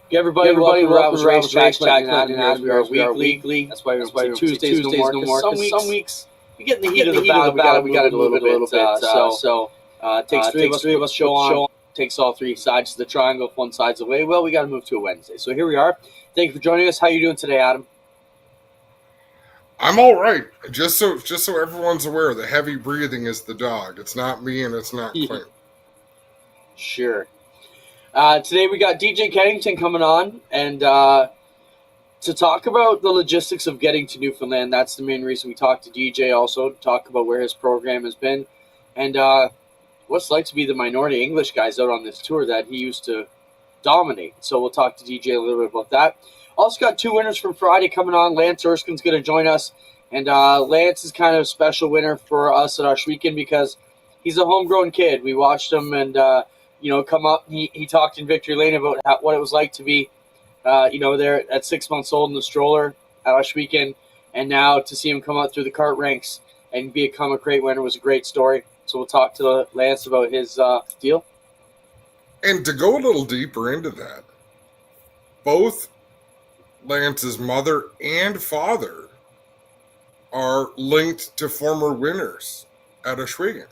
Hey everybody, welcome to Rivalz Racetrack. We are weekly. That's why we're Tuesdays no more. Some weeks we get in the heat of the battle. We got to move it a little bit. So it takes three of us to show on. Takes all three sides of the triangle. If one side's away, well, we got to move to a Wednesday. So here we are. Thank you for joining us. How you doing today, Adam? I'm all right. Just so everyone's aware, the heavy breathing is the dog. It's not me, and it's not Clint. Sure. Today we got DJ Kennington coming on, and to talk about the logistics of getting to Newfoundland. That's the main reason we talked to DJ. Also, to talk about where his program has been, and what it's like to be the minority English guys out on this tour that he used to dominate. So we'll talk to DJ a little bit about that. Also got two winners from Friday coming on. Lance Ersin's going to join us, and Lance is kind of a special winner for us at our weekend because he's a homegrown kid. We watched him and come up. He talked in Victory Lane about what it was like to be, there at 6 months old in the stroller at our weekend, and now to see him come up through the kart ranks and become a great winner was a great story. So we'll talk to Lance about his deal. And to go a little deeper into that, both Lance's mother and father are linked to former winners at Ashwaubenon.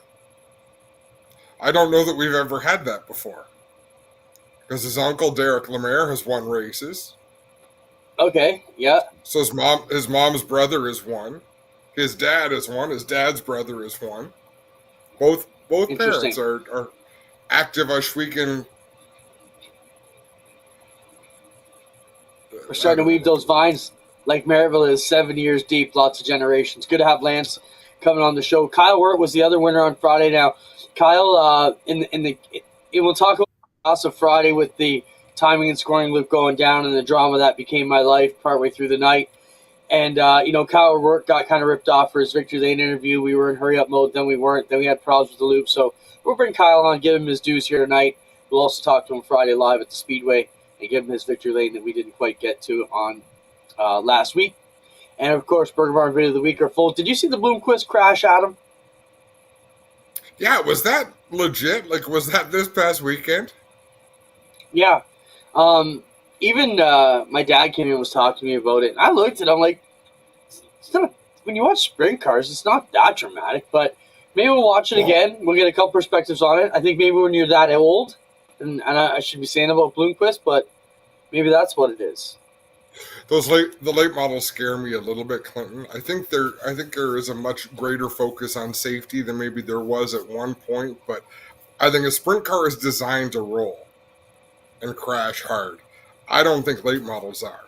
I don't know that we've ever had that before. Because his uncle, Derek Lemaire, has won races. Okay, yeah. So his mom's brother is one. His dad is one. His dad's brother is one. Both parents are active Ashwaubenon. We're starting to weave those vines like Maryville is 7 years deep, lots of generations. Good to have Lance coming on the show. Kyle Wirt was the other winner on Friday. Now, Kyle, we'll talk about also Friday with the timing and scoring loop going down and the drama that became my life partway through the night. And, Kyle Wirt got kind of ripped off for his Victory Lane interview. We were in hurry-up mode, then we weren't. Then we had problems with the loop. So we'll bring Kyle on, give him his dues here tonight. We'll also talk to him Friday live at the Speedway and give him his Victory Lane that we didn't quite get to on last week. And, of course, Burger Barn Video of the Week are full. Did you see the Bloomquist crash, Adam? Yeah, was that legit? Like, was that this past weekend? Yeah. Even my dad came in and was talking to me about it. And I looked at it, I'm like, when you watch sprint cars, it's not that dramatic. But maybe we'll watch it again. We'll get a couple perspectives on it. I think maybe when you're that old, and I should be saying about Bloomquist, but maybe that's what it is. The late models scare me a little bit, Clinton. I think there is a much greater focus on safety than maybe there was at one point, but I think a sprint car is designed to roll and crash hard. I don't think late models are.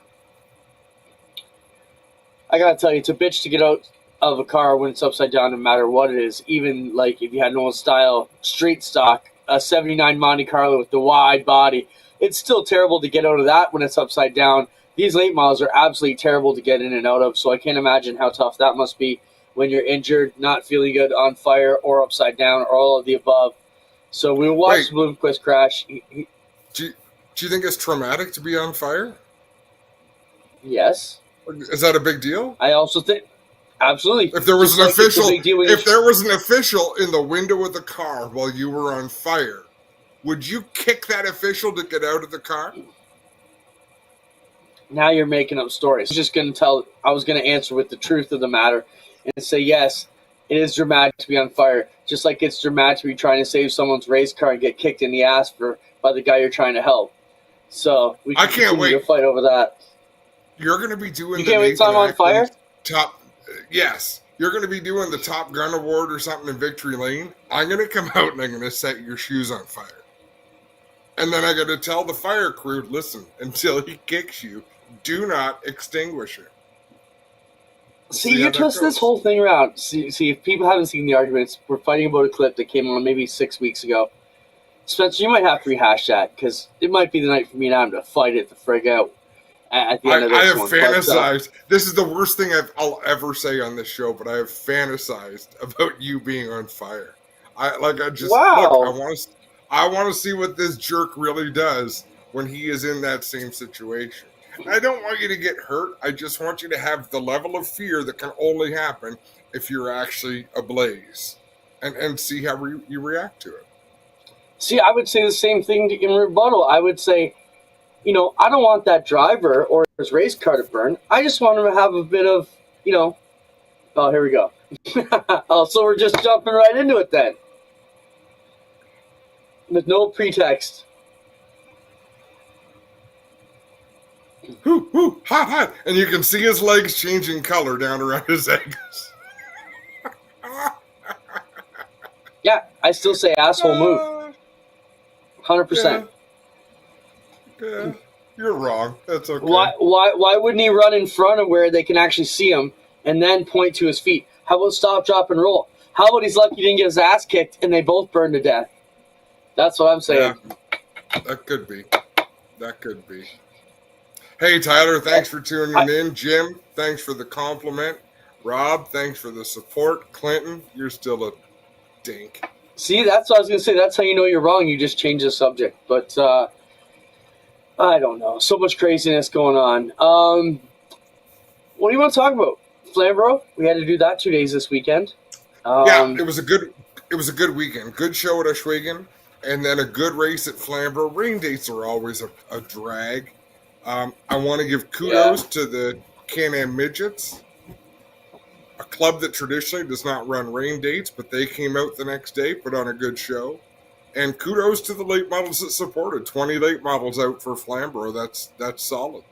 I gotta tell you, it's a bitch to get out of a car when it's upside down, no matter what it is. Even like if you had an old style street stock, a 79 Monte Carlo with the wide body, it's still terrible to get out of that when it's upside down. These late models are absolutely terrible to get in and out of, so I can't imagine how tough that must be when you're injured, not feeling good, on fire, or upside down, or all of the above. So we watched Bloomquist crash. Do you think it's traumatic to be on fire? Yes. Is that a big deal? I also think, absolutely. If there was an official in the window of the car while you were on fire, would you kick that official to get out of the car? Now you're making up stories. I was going to answer with the truth of the matter and say, yes, it is dramatic to be on fire. Just like it's dramatic to be trying to save someone's race car and get kicked in the ass by the guy you're trying to help. So we can continue to fight over that. You're going to be doing can't wait till I'm on fire? Yes. You're going to be doing the Top Gun Award or something in Victory Lane. I'm going to come out and I'm going to set your shoes on fire. And then I got to tell the fire crew, listen, until he kicks you, do not extinguish it. See you twist this whole thing around. See, if people haven't seen the arguments, we're fighting about a clip that came on maybe 6 weeks ago. Spencer, you might have to rehash that, because it might be the night for me and Adam to fight it the frig out at the end of this one. I have fantasized. This is the worst thing I'll ever say on this show, but I have fantasized about you being on fire. I want to see what this jerk really does when he is in that same situation. I don't want you to get hurt. I just want you to have the level of fear that can only happen if you're actually ablaze, and see how you react to it. See, I would say the same thing in rebuttal. I would say I don't want that driver or his race car to burn. I just want him to have a bit of, oh, here we go. Oh, so we're just jumping right into it then. With no pretext. Hoo, hot, hot. And you can see his legs changing color down around his ankles. Yeah, I still say asshole move. 100%. Yeah, you're wrong. That's okay. Why wouldn't he run in front of where they can actually see him and then point to his feet? How about stop, drop, and roll? How about he's lucky he didn't get his ass kicked and they both burned to death? That's what I'm saying. Yeah, that could be. Hey, Tyler, thanks for tuning in. Jim, thanks for the compliment. Rob, thanks for the support. Clinton, you're still a dink. See, that's what I was going to say. That's how you know you're wrong. You just change the subject. But I don't know. So much craziness going on. What do you want to talk about? Flamborough? We had to do that 2 days this weekend. It was a good weekend. Good show at Ashwaubenon, and then a good race at Flamborough. Rain dates are always a drag. I want to give kudos to the Can-Am Midgets, a club that traditionally does not run rain dates, but they came out the next day, put on a good show. And kudos to the late models that supported. 20 late models out for Flamborough. That's solid.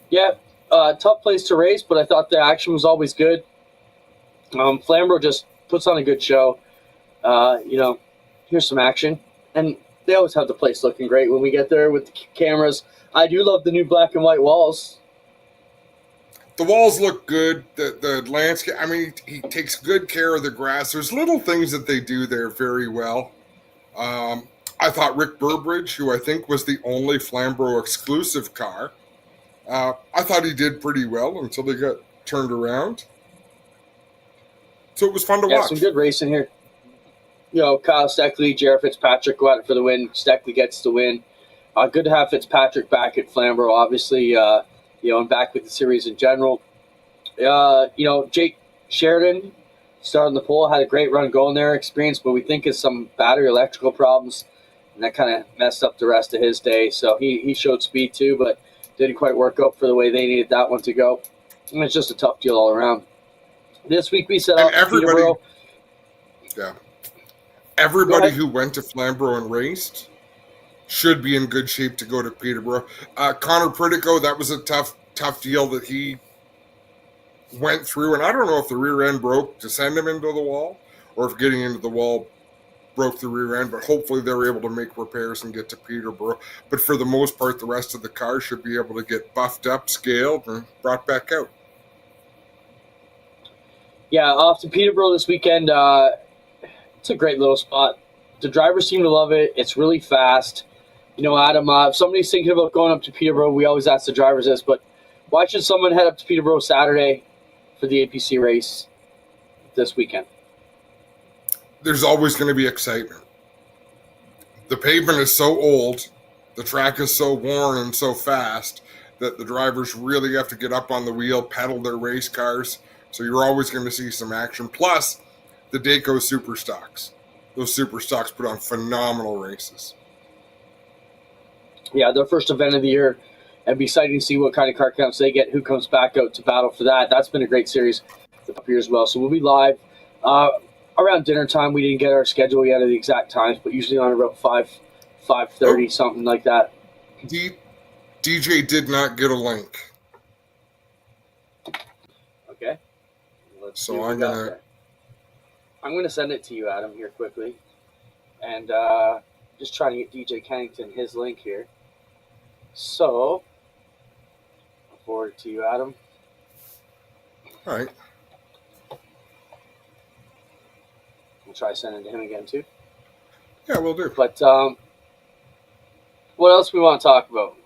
Yeah, tough place to race, but I thought the action was always good. Flamborough just puts on a good show. Here's some action. And they always have the place looking great when we get there with the cameras. I do love the new black and white walls. The walls look good. The landscape, he takes good care of the grass. There's little things that they do there very well. I thought Rick Burbridge, who I think was the only Flamborough exclusive car, I thought he did pretty well until they got turned around. So it was fun to watch. Some good racing here. Kyle Steckley, Jared Fitzpatrick go at it for the win. Steckley gets the win. Good to have Fitzpatrick back at Flamborough, obviously, and back with the series in general. Jake Sheridan started on the pole, had a great run going there, experienced what we think is some battery electrical problems, and that kind of messed up the rest of his day. So he showed speed too, but didn't quite work out for the way they needed that one to go. And it's just a tough deal all around. This week we set up Peterborough. Yeah. Everybody who went to Flamborough and raced should be in good shape to go to Peterborough. Connor Pritico, that was a tough deal that he went through. And I don't know if the rear end broke to send him into the wall or if getting into the wall broke the rear end. But hopefully they were able to make repairs and get to Peterborough. But for the most part, the rest of the car should be able to get buffed up, scaled, and brought back out. Yeah, off to Peterborough this weekend. It's a great little spot. The drivers seem to love it. It's really fast. Adam, if somebody's thinking about going up to Peterborough, we always ask the drivers this, but why should someone head up to Peterborough Saturday for the APC race this weekend? There's always going to be excitement. The pavement is so old, the track is so worn and so fast that the drivers really have to get up on the wheel, pedal their race cars. So you're always going to see some action. Plus, the Dayco Super Stocks. Those Super Stocks put on phenomenal races. Yeah, their first event of the year. It'd be exciting to see what kind of car counts they get, who comes back out to battle for that. That's been a great series up here as well. So we'll be live around dinner time. We didn't get our schedule yet of the exact times, but usually on about 5:30, something like that. DJ did not get a link. Okay. So I'm gonna send it to you, Adam, here quickly, and just trying to get DJ Kennington his link here. So I'll forward it to you, Adam. All right. We'll try sending to him again too. Yeah, we'll do. But what else we want to talk about?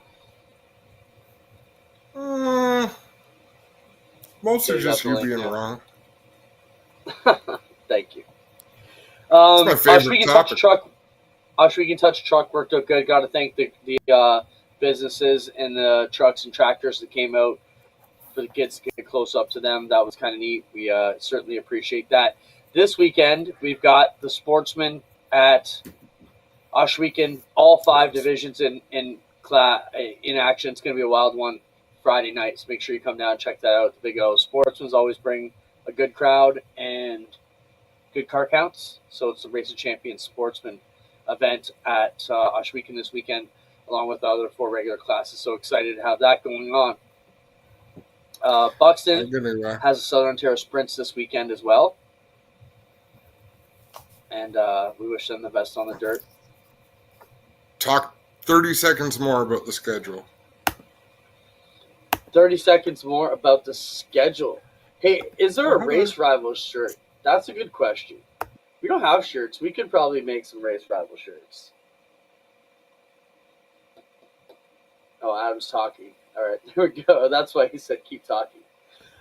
Mostly just you being wrong. Thank you. It's my favorite topic. Touch Truck worked out good. Got to thank the businesses and the trucks and tractors that came out for the kids to get close up to them. That was kind of neat. We certainly appreciate that. This weekend, we've got the Sportsman at Weekend, all 5 divisions in action. It's going to be a wild one Friday night, so make sure you come down and check that out at the Big O. Sportsmen's always bring a good crowd and good car counts, so it's the Race of Champions Sportsman event at Weekend this weekend, along with the other 4 regular classes. So excited to have that going on. Buxton has a Southern Ontario Sprints this weekend as well, and we wish them the best on the dirt. Talk 30 seconds more about the schedule. 30 seconds more about the schedule. Hey, is there a Race Rivals shirt? That's a good question. We don't have shirts. We could probably make some Race Rival shirts. Oh, Adam's talking. All right, there we go. That's why he said keep talking.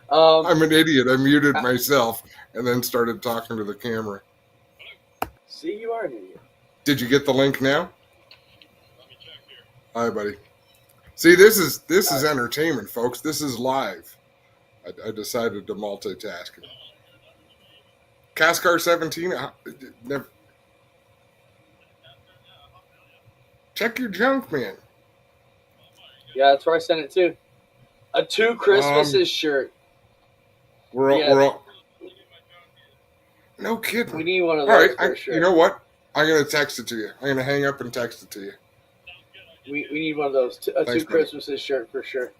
I'm an idiot. I muted myself and then started talking to the camera. See, you are an idiot. Did you get the link now? Let me check here. Hi, buddy. See, this is entertainment, folks. This is live. I decided to multitask. Cascar 17. Check your junk, man. Yeah, that's where I sent it to. A 2 Christmases shirt. We're all. No kidding. We need one of those. All right, you know what? I'm gonna text it to you. I'm gonna hang up and text it to you. We need one of those. Thanks, 2 Christmases shirt for sure.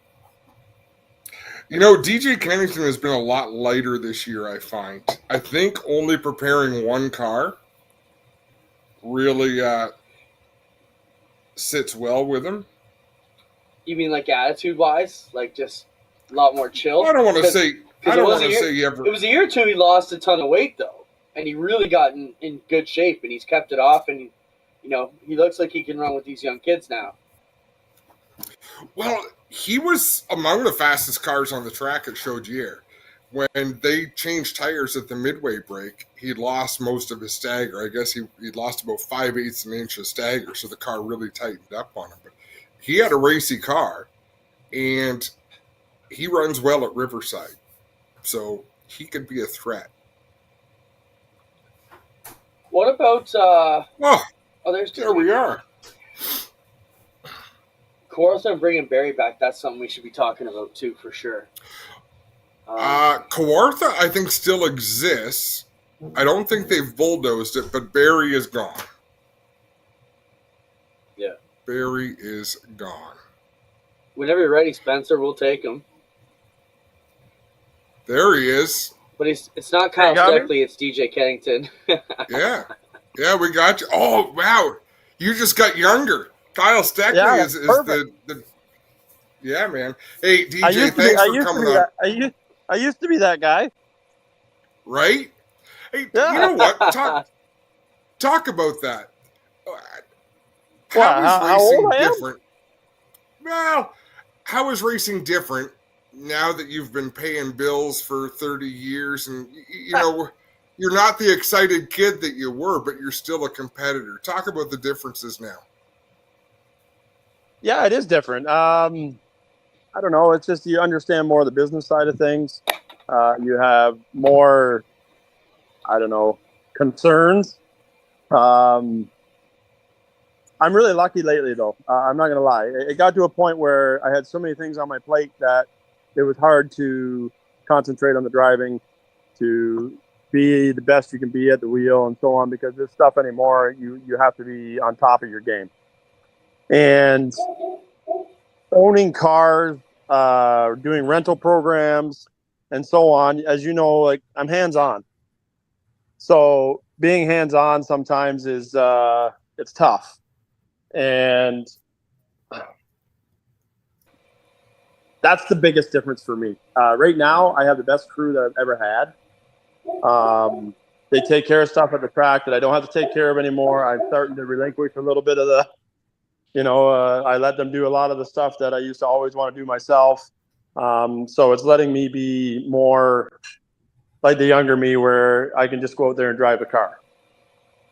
You know, DJ Kennington has been a lot lighter this year, I find. I think only preparing 1 car really sits well with him. You mean like attitude-wise? Like just a lot more chill? Well, I don't want to say he ever... It was a year or 2 he lost a ton of weight, though. And he really got in good shape, and he's kept it off, and, he looks like he can run with these young kids now. Well, he was among the fastest cars on the track at Chaudière. When they changed tires at the midway break, he lost most of his stagger. I guess he lost about 5/8 of an inch of stagger, so the car really tightened up on him. But he had a racy car, and he runs well at Riverside, so he could be a threat. What about... there we are. Kawartha bringing Barry back, that's something we should be talking about too, for sure. Kawartha, I think, still exists. I don't think they've bulldozed it, but Barry is gone. Yeah. Barry is gone. Whenever you're ready, Spencer, we'll take him. There he is. But it's not Kyle Steckley, it's DJ Kennington. Yeah, we got you. Oh, wow. You just got younger. Kyle Steckley is the yeah, man. Hey, DJ, thanks for coming on. I used to be that guy. Right? Hey, you know what? Talk about that. How is racing different? Well, how is racing different now that you've been paying bills for 30 years and, you're not the excited kid that you were, but you're still a competitor. Talk about the differences now. Yeah, it is different. I don't know. It's just you understand more of the business side of things. You have more, concerns. I'm really lucky lately, though. I'm not going to lie. It got to a point where I had so many things on my plate that it was hard to concentrate on the driving, to be the best you can be at the wheel and so on, because this stuff anymore, you have to be on top of your game. And owning cars, doing rental programs, and so on, as you know, like I'm hands-on. So being hands-on sometimes is it's tough. And that's the biggest difference for me. Right now, I have the best crew that I've ever had. They take care of stuff at the track that I don't have to take care of anymore. I'm starting to relinquish a little bit of the, I let them do a lot of the stuff that I used to always want to do myself. So it's letting me be more like the younger me, where I can just go out there and drive the car.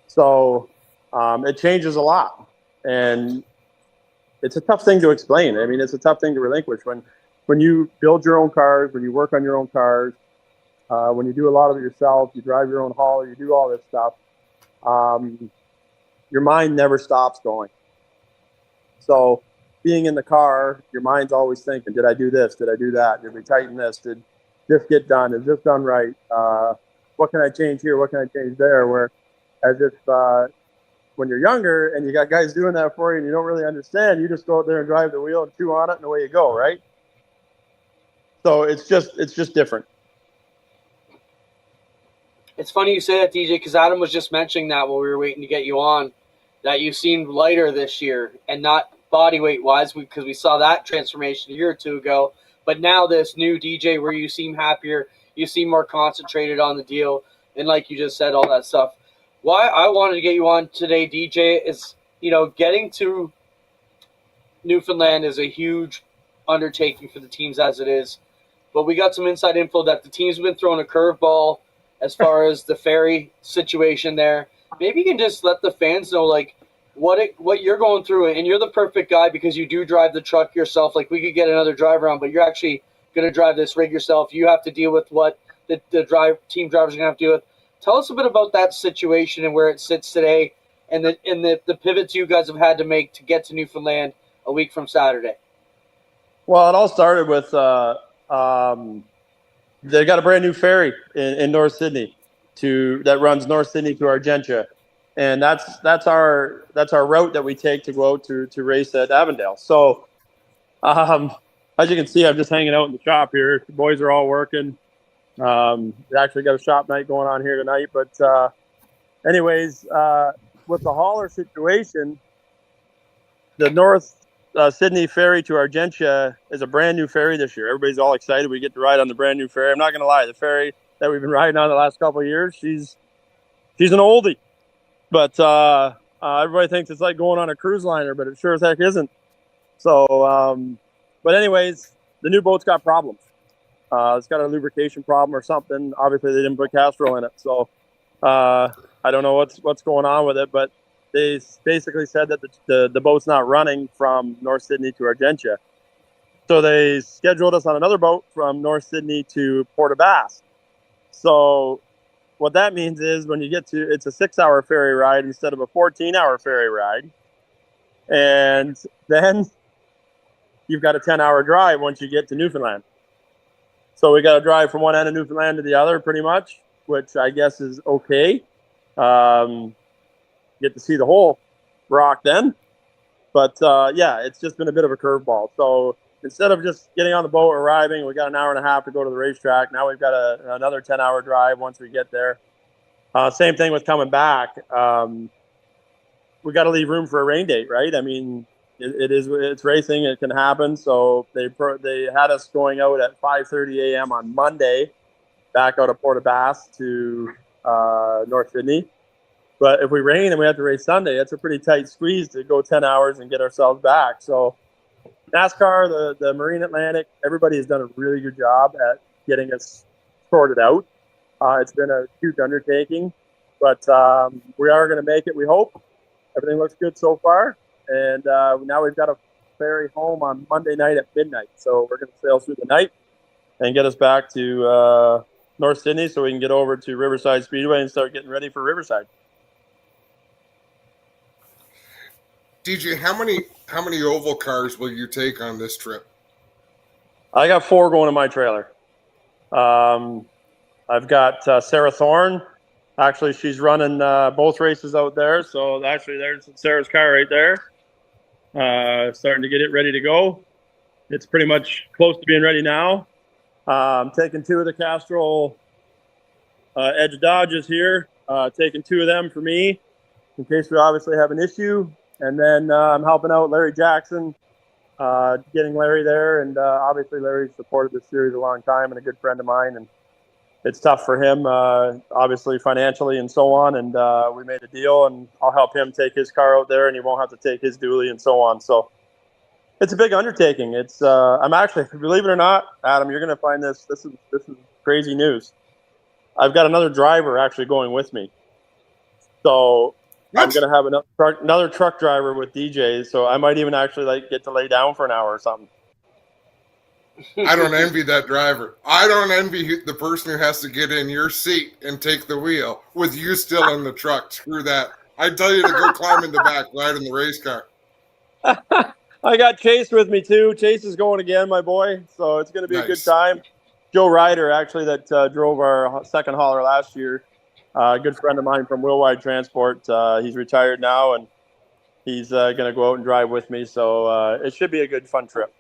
So it changes a lot. And it's a tough thing to explain. I mean, it's a tough thing to relinquish. When you build your own cars, when you work on your own cars, when you do a lot of it yourself, you drive your own hauler, you do all this stuff. your mind never stops going. So being in the car, your mind's always thinking, did I do this? Did I do that? Did we tighten this? Did this get done? Is this done right? What can I change here? What can I change there? Where as if when you're younger and you got guys doing that for you and you don't really understand, you just go out there and drive the wheel and chew on it and away you go, right? So it's just different. It's funny you say that, DJ, because Adam was just mentioning that while we were waiting to get you on, that you seemed lighter this year, and not body weight wise, because we saw that transformation a year or two ago. But now this new DJ, where you seem happier, you seem more concentrated on the deal, and like you just said, all that stuff. Why I wanted to get you on today, DJ, is, you know, getting to Newfoundland is a huge undertaking for the teams as it is. But we got some inside info that the teams have been throwing a curveball as far as the ferry situation there. Maybe you can just let the fans know, like, what you're going through, and you're the perfect guy because you do drive the truck yourself. Like, we could get another driver on, but you're actually going to drive this rig yourself. You have to deal with what the team drivers are going to have to deal with. Tell us a bit about that situation and where it sits today, and the pivots you guys have had to make to get to Newfoundland a week from Saturday. Well, it all started with they got a brand new ferry in North Sydney that runs North Sydney to Argentia, and that's our route that we take to go out to race at Avondale. So, as you can see, I'm just hanging out in the shop here. The boys are all working. We actually got a shop night going on here tonight. But anyways, with the hauler situation, the North Sydney ferry to Argentia is a brand new ferry this year. Everybody's all excited. We get to ride on the brand new ferry. I'm not going to lie. The ferry that we've been riding on the last couple of years, she's an oldie. But everybody thinks it's like going on a cruise liner, but it sure as heck isn't. So, but anyways, the new boat's got problems. It's got a lubrication problem or something. Obviously, they didn't put Castrol in it. So I don't know what's going on with it, but they basically said that the boat's not running from North Sydney to Argentia. So they scheduled us on another boat from North Sydney to Port aux Basques. So what that means is when you get to, it's a 6-hour ferry ride instead of a 14-hour ferry ride. And then you've got a 10-hour drive once you get to Newfoundland. So we got to drive from one end of Newfoundland to the other pretty much, which I guess is okay. Get to see the whole rock then. But yeah, it's just been a bit of a curveball. So instead of just getting on the boat, arriving, we got an hour and a half to go to the racetrack. Now we've got another 10-hour drive once we get there. Same thing with coming back. We got to leave room for a rain date, right? I mean, it's racing. It can happen. So they had us going out at 5:30 a.m. on Monday, back out of Port aux Basques to North Sydney. But if we rain and we have to race Sunday, it's a pretty tight squeeze to go 10 hours and get ourselves back. So NASCAR, the Marine Atlantic, everybody has done a really good job at getting us sorted out. It's been a huge undertaking, but we are going to make it, we hope. Everything looks good so far. And now we've got a ferry home on Monday night at midnight. So we're going to sail through the night and get us back to North Sydney so we can get over to Riverside Speedway and start getting ready for Riverside. DJ, how many oval cars will you take on this trip? I got 4 going in my trailer. I've got Sarah Thorne. Actually, she's running both races out there. So actually, there's Sarah's car right there. Starting to get it ready to go. It's pretty much close to being ready now. I'm taking 2 of the Castrol Edge Dodges here. Taking 2 of them for me in case we obviously have an issue. And then I'm helping out Larry Jackson, getting Larry there. And obviously Larry's supported this series a long time and a good friend of mine. And it's tough for him, obviously financially and so on. And we made a deal, and I'll help him take his car out there, and he won't have to take his dually and so on. So it's a big undertaking. It's I'm actually, believe it or not, Adam, you're going to find this is crazy news. I've got another driver actually going with me. So I'm going to have another truck driver with DJs, so I might even actually get to lay down for an hour or something. I don't envy that driver. I don't envy the person who has to get in your seat and take the wheel with you still in the truck. Screw that. I'd tell you to go climb in the back, ride in the race car. I got Chase with me too. Chase is going again, my boy. So it's going to be a good time. Joe Ryder, actually, that drove our second hauler last year. A good friend of mine from Willwide Transport. He's retired now, and he's going to go out and drive with me. So it should be a good, fun trip.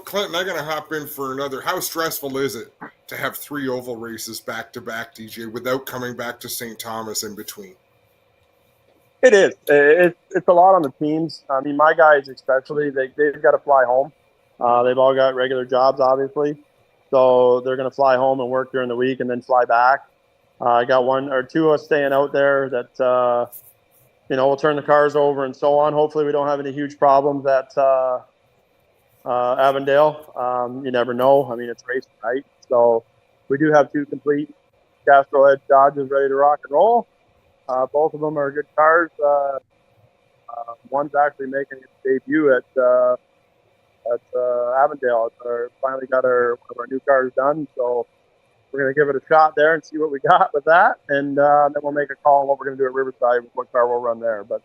Clinton, I'm going to hop in for another. How stressful is it to have 3 oval races back to back, DJ, without coming back to St. Thomas in between? It is. It's a lot on the teams. I mean, my guys especially, they've got to fly home. They've all got regular jobs, obviously. So they're going to fly home and work during the week and then fly back. I got 1 or 2 of us staying out there that, we'll turn the cars over and so on. Hopefully we don't have any huge problems at Avondale. You never know. I mean, it's racing, right? So we do have 2 complete Castrol Edge Dodges ready to rock and roll. Both of them are good cars. One's actually making its debut at Avondale. Finally got one of our new cars done, so we're going to give it a shot there and see what we got with that, and then we'll make a call on what we're going to do at Riverside, what car we'll run there. But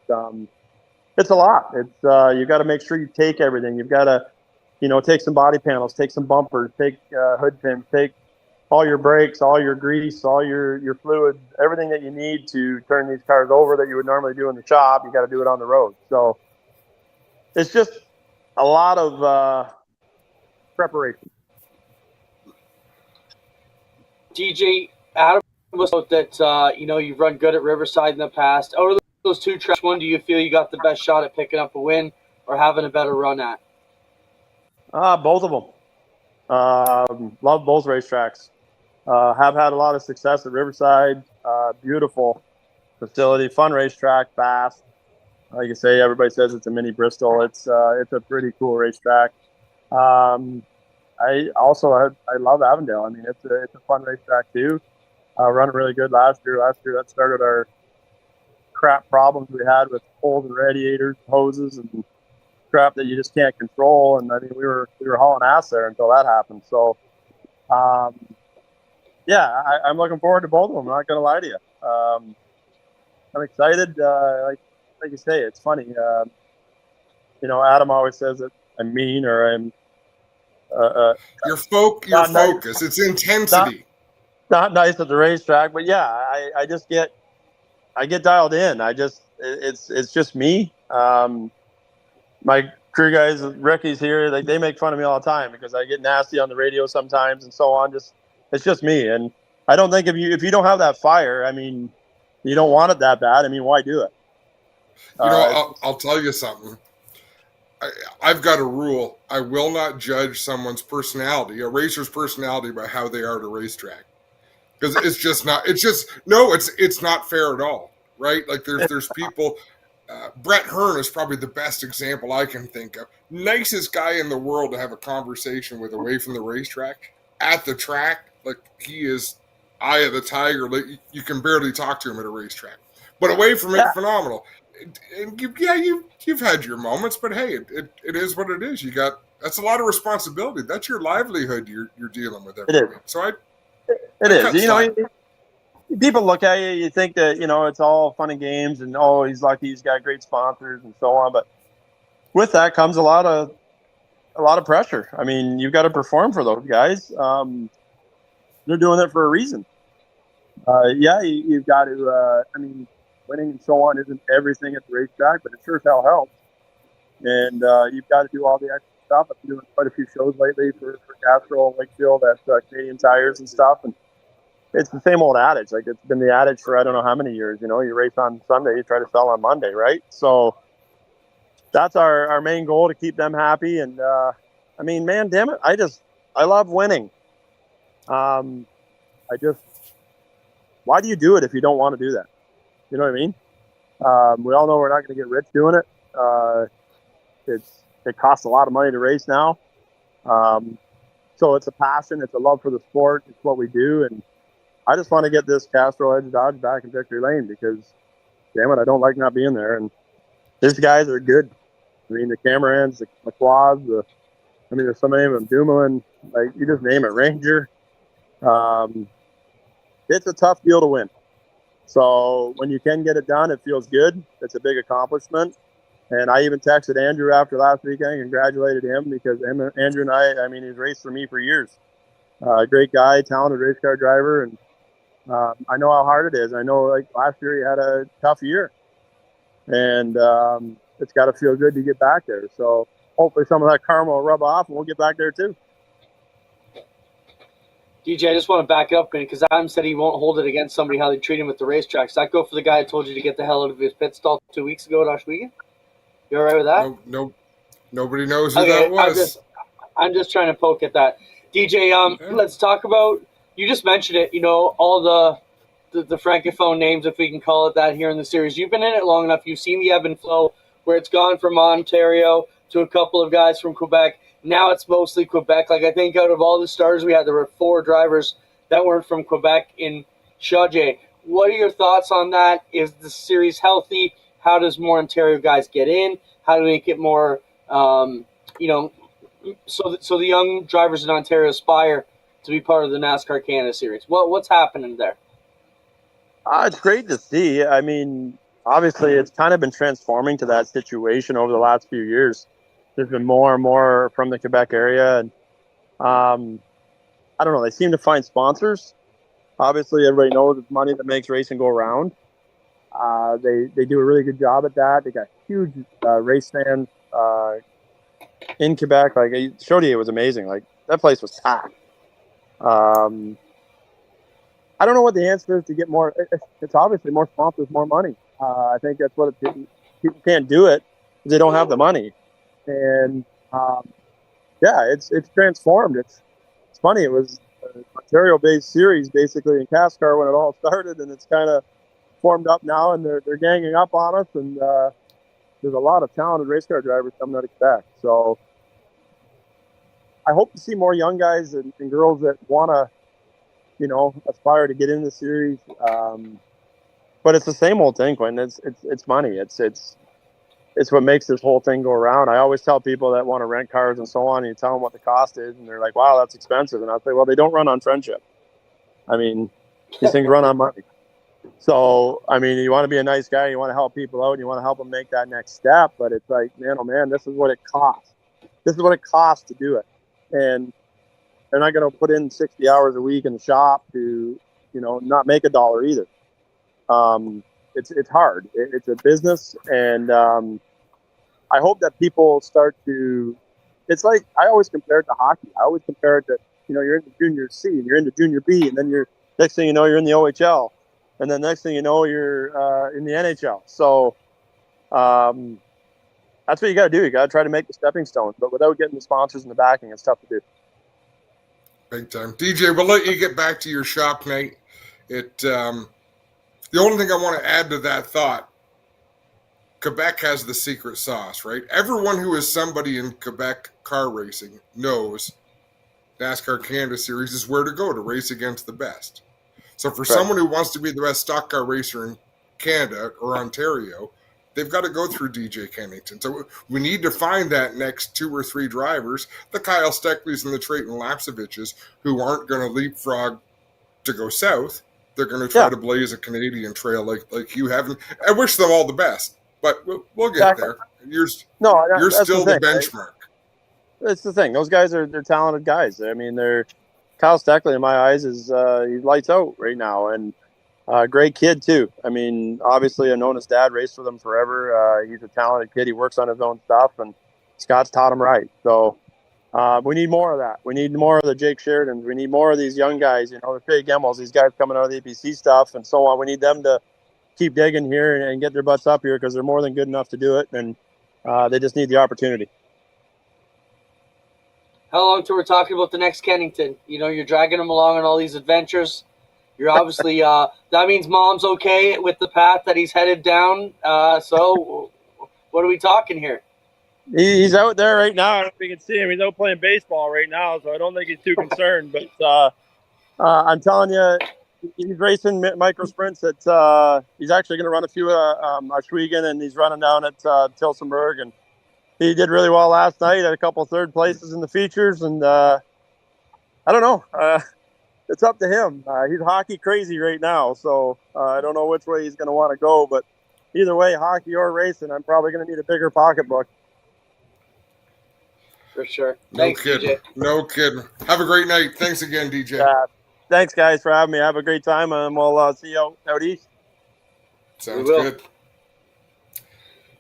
it's a lot. It's you got to make sure you take everything. You've got to, take some body panels, take some bumpers, take hood pins, take all your brakes, all your grease, all your fluid, everything that you need to turn these cars over that you would normally do in the shop. You got to do it on the road. So it's just a lot of preparation. DJ, Adam was out that you've run good at Riverside in the past. Out of those 2 tracks, one do you feel you got the best shot at picking up a win or having a better run at? Both of them. Love both racetracks. Have had a lot of success at Riverside. Beautiful facility, fun racetrack, fast. Like you say, everybody says it's a mini Bristol. It's a pretty cool racetrack. I love Avondale. I mean, it's a fun racetrack too. Running really good last year. Last year that started our crap problems we had with holes and radiators, hoses, and crap that you just can't control. And I mean, we were hauling ass there until that happened. So, I'm looking forward to both of them. I'm not going to lie to you. I'm excited. Like you say, it's funny. Adam always says that I'm mean or I'm your focus. Nice. It's intensity. Not nice at the racetrack, but yeah, I just get dialed in. It's just me. My crew guys, Ricky's here. They make fun of me all the time because I get nasty on the radio sometimes and so on. It's just me, and I don't think if you don't have that fire, I mean, you don't want it that bad. I mean, why do it? I'll tell you something. I've got a rule. I will not judge someone's personality, a racer's personality, by how they are at a racetrack, because it's not fair at all, right? Like there's people. Brett Hearn is probably the best example I can think of. Nicest guy in the world to have a conversation with away from the racetrack. At the track, like he is eye of the tiger. Like you can barely talk to him at a racetrack, but away from it, phenomenal. And you've had your moments, but hey, it is what it is. That's a lot of responsibility. That's your livelihood you're dealing with every week. So it is. People look at you, you think that it's all fun and games, and he's lucky he's got great sponsors and so on. But with that comes a lot of pressure. I mean, you've got to perform for those guys. They're doing it for a reason. You've got to. Winning and so on isn't everything at the racetrack, but it sure as hell helps. And you've got to do all the extra stuff. I've been doing quite a few shows lately for Castrol and Wakefield at Canadian Tires and stuff. And it's the same old adage. Like, it's been the adage for I don't know how many years. You race on Sunday, you try to sell on Monday, right? So that's our main goal, to keep them happy. And, man, damn it, I love winning. Why do you do it if you don't want to do that? You know what I mean? We all know we're not going to get rich doing it. It costs a lot of money to race now. So it's a passion. It's a love for the sport. It's what we do. And I just want to get this Castrol Edge Dodge back in Victory Lane because, damn it, I don't like not being there. And these guys are good. I mean, the Camerons, the McQuads, there's so many of them. Dumoulin, like, you just name it, Ranger. It's a tough deal to win. So when you can get it done, it feels good. It's a big accomplishment. And I even texted Andrew after last weekend and congratulated him because Andrew and I mean, he's raced for me for years. Great guy, talented race car driver. And I know how hard it is. I know, like, last year he had a tough year. And it's got to feel good to get back there. So hopefully some of that karma will rub off and we'll get back there too. DJ, I just want to back up because Adam said he won't hold it against somebody how they treat him at the racetrack. Does that go for the guy that told you to get the hell out of his pit stall 2 weeks ago at Oshwegan? You all right with that? No, nobody knows who that was. I'm just trying to poke at that. DJ, let's talk about, you just mentioned it, all the francophone names, if we can call it that, here in the series. You've been in it long enough. You've seen the ebb and flow where it's gone from Ontario to a couple of guys from Quebec. Now it's mostly Quebec. Like, I think out of all the starters we had, there were 4 drivers that weren't from Quebec in Chaudière. What are your thoughts on that? Is the series healthy? How does more Ontario guys get in? How do we make it more, so the young drivers in Ontario aspire to be part of the NASCAR Canada series? What's happening there? It's great to see. I mean, obviously, it's kind of been transforming to that situation over the last few years. There's been more and more from the Quebec area. And I don't know, they seem to find sponsors. Obviously, everybody knows it's money that makes racing go around. They do a really good job at that. They got huge race stands in Quebec. Like, Chaudière was amazing. Like, that place was packed. I don't know what the answer is to get more. It's obviously more sponsors, more money. I think that's what people can't do it because they don't have the money. And it's transformed. It's funny. It was an Ontario-based series basically in Cascar when it all started, and it's kind of formed up now, and they're ganging up on us. And there's a lot of talented race car drivers coming out of Quebec. So I hope to see more young guys and girls that want to, aspire to get in the series. But it's the same old thing, Quinn. It's money. It's what makes this whole thing go around. I always tell people that want to rent cars and so on, and you tell them what the cost is, and they're like, wow, that's expensive. And I'll say, well, they don't run on friendship. I mean, these things run on money. So, I mean, you want to be a nice guy, you want to help people out, and you want to help them make that next step. But it's like, man, oh man, this is what it costs. This is what it costs to do it. And they're not going to put in 60 hours a week in the shop to, not make $1 either. It's hard. It's a business. And I hope that people start to, it's like, I always compare it to hockey. I always compare it to, you're in the junior C and you're in the junior B, and then next thing you know, you're in the OHL. And then next thing you know, you're in the NHL. So that's what you got to do. You got to try to make the stepping stones. But without getting the sponsors and the backing, it's tough to do. Big time. DJ, we'll let you get back to your shop night. The only thing I want to add to that thought, Quebec has the secret sauce, right? Everyone who is somebody in Quebec car racing knows NASCAR Canada Series is where to go to race against the best. So for someone who wants to be the best stock car racer in Canada or Ontario, they've got to go through DJ Kennington. So we need to find that next 2 or 3 drivers, the Kyle Steckleys and the Trayton Lapsoviches, who aren't going to leapfrog to go south. They're going to try to blaze a Canadian trail like you haven't. I wish them all the best, but we'll get there. You're still the benchmark. Right? That's the thing. Those guys they're talented guys. I mean, Kyle Steckley in my eyes is he lights out right now, and great kid too. I mean, obviously I've known his dad, raced with him forever. He's a talented kid. He works on his own stuff, and Scott's taught him right. So we need more of that. We need more of the Jake Sheridans. We need more of these young guys, the Craig Gemmels, these guys coming out of the APC stuff and so on. We need them to keep digging here and get their butts up here because they're more than good enough to do it, and they just need the opportunity. How long till we're talking about the next Kennington? You're dragging them along on all these adventures. You're obviously that means Mom's okay with the path that he's headed down. So what are we talking here? He's out there right now. I don't know if you can see him. He's out playing baseball right now, so I don't think he's too concerned. But I'm telling you, he's racing micro sprints. He's actually going to run a few Oshwegan, and he's running down at Tilsonburg. And he did really well last night. Had a couple third places in the features, and I don't know. it's up to him. He's hockey crazy right now, so I don't know which way he's going to want to go. But either way, hockey or racing, I'm probably going to need a bigger pocketbook. For sure. No kidding. No kidding. Have a great night. Thanks again, DJ. Thanks, guys, for having me. Have a great time, and we'll see you out east. Sounds good.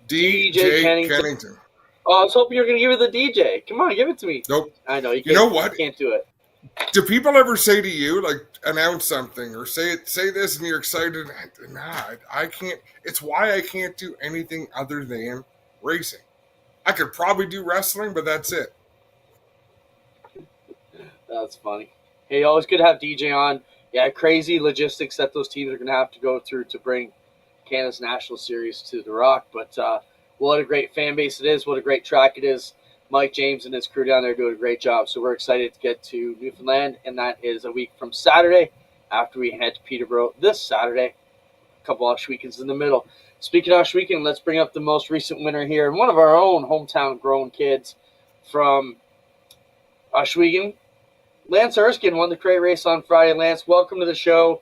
DJ Kennington. Oh, I was hoping you were going to give it the DJ. Come on, give it to me. Nope. I know. You know what? You can't do it. Do people ever say to you, like, announce something or say this and you're excited? Nah, I can't. It's why I can't do anything other than racing. I could probably do wrestling, but that's it. That's funny. Hey, always good to have DJ on. Yeah, crazy logistics that those teams are going to have to go through to bring Canada's National Series to the Rock. But what a great fan base it is. What a great track it is. Mike James and his crew down there doing a great job. So we're excited to get to Newfoundland, and that is a week from Saturday after we head to Peterborough this Saturday. A couple of weekends in the middle. Speaking of weekend, let's bring up the most recent winner here, and one of our own hometown grown kids from Ohsweken. Lance Ersin won the crate race on Friday. Lance, welcome to the show.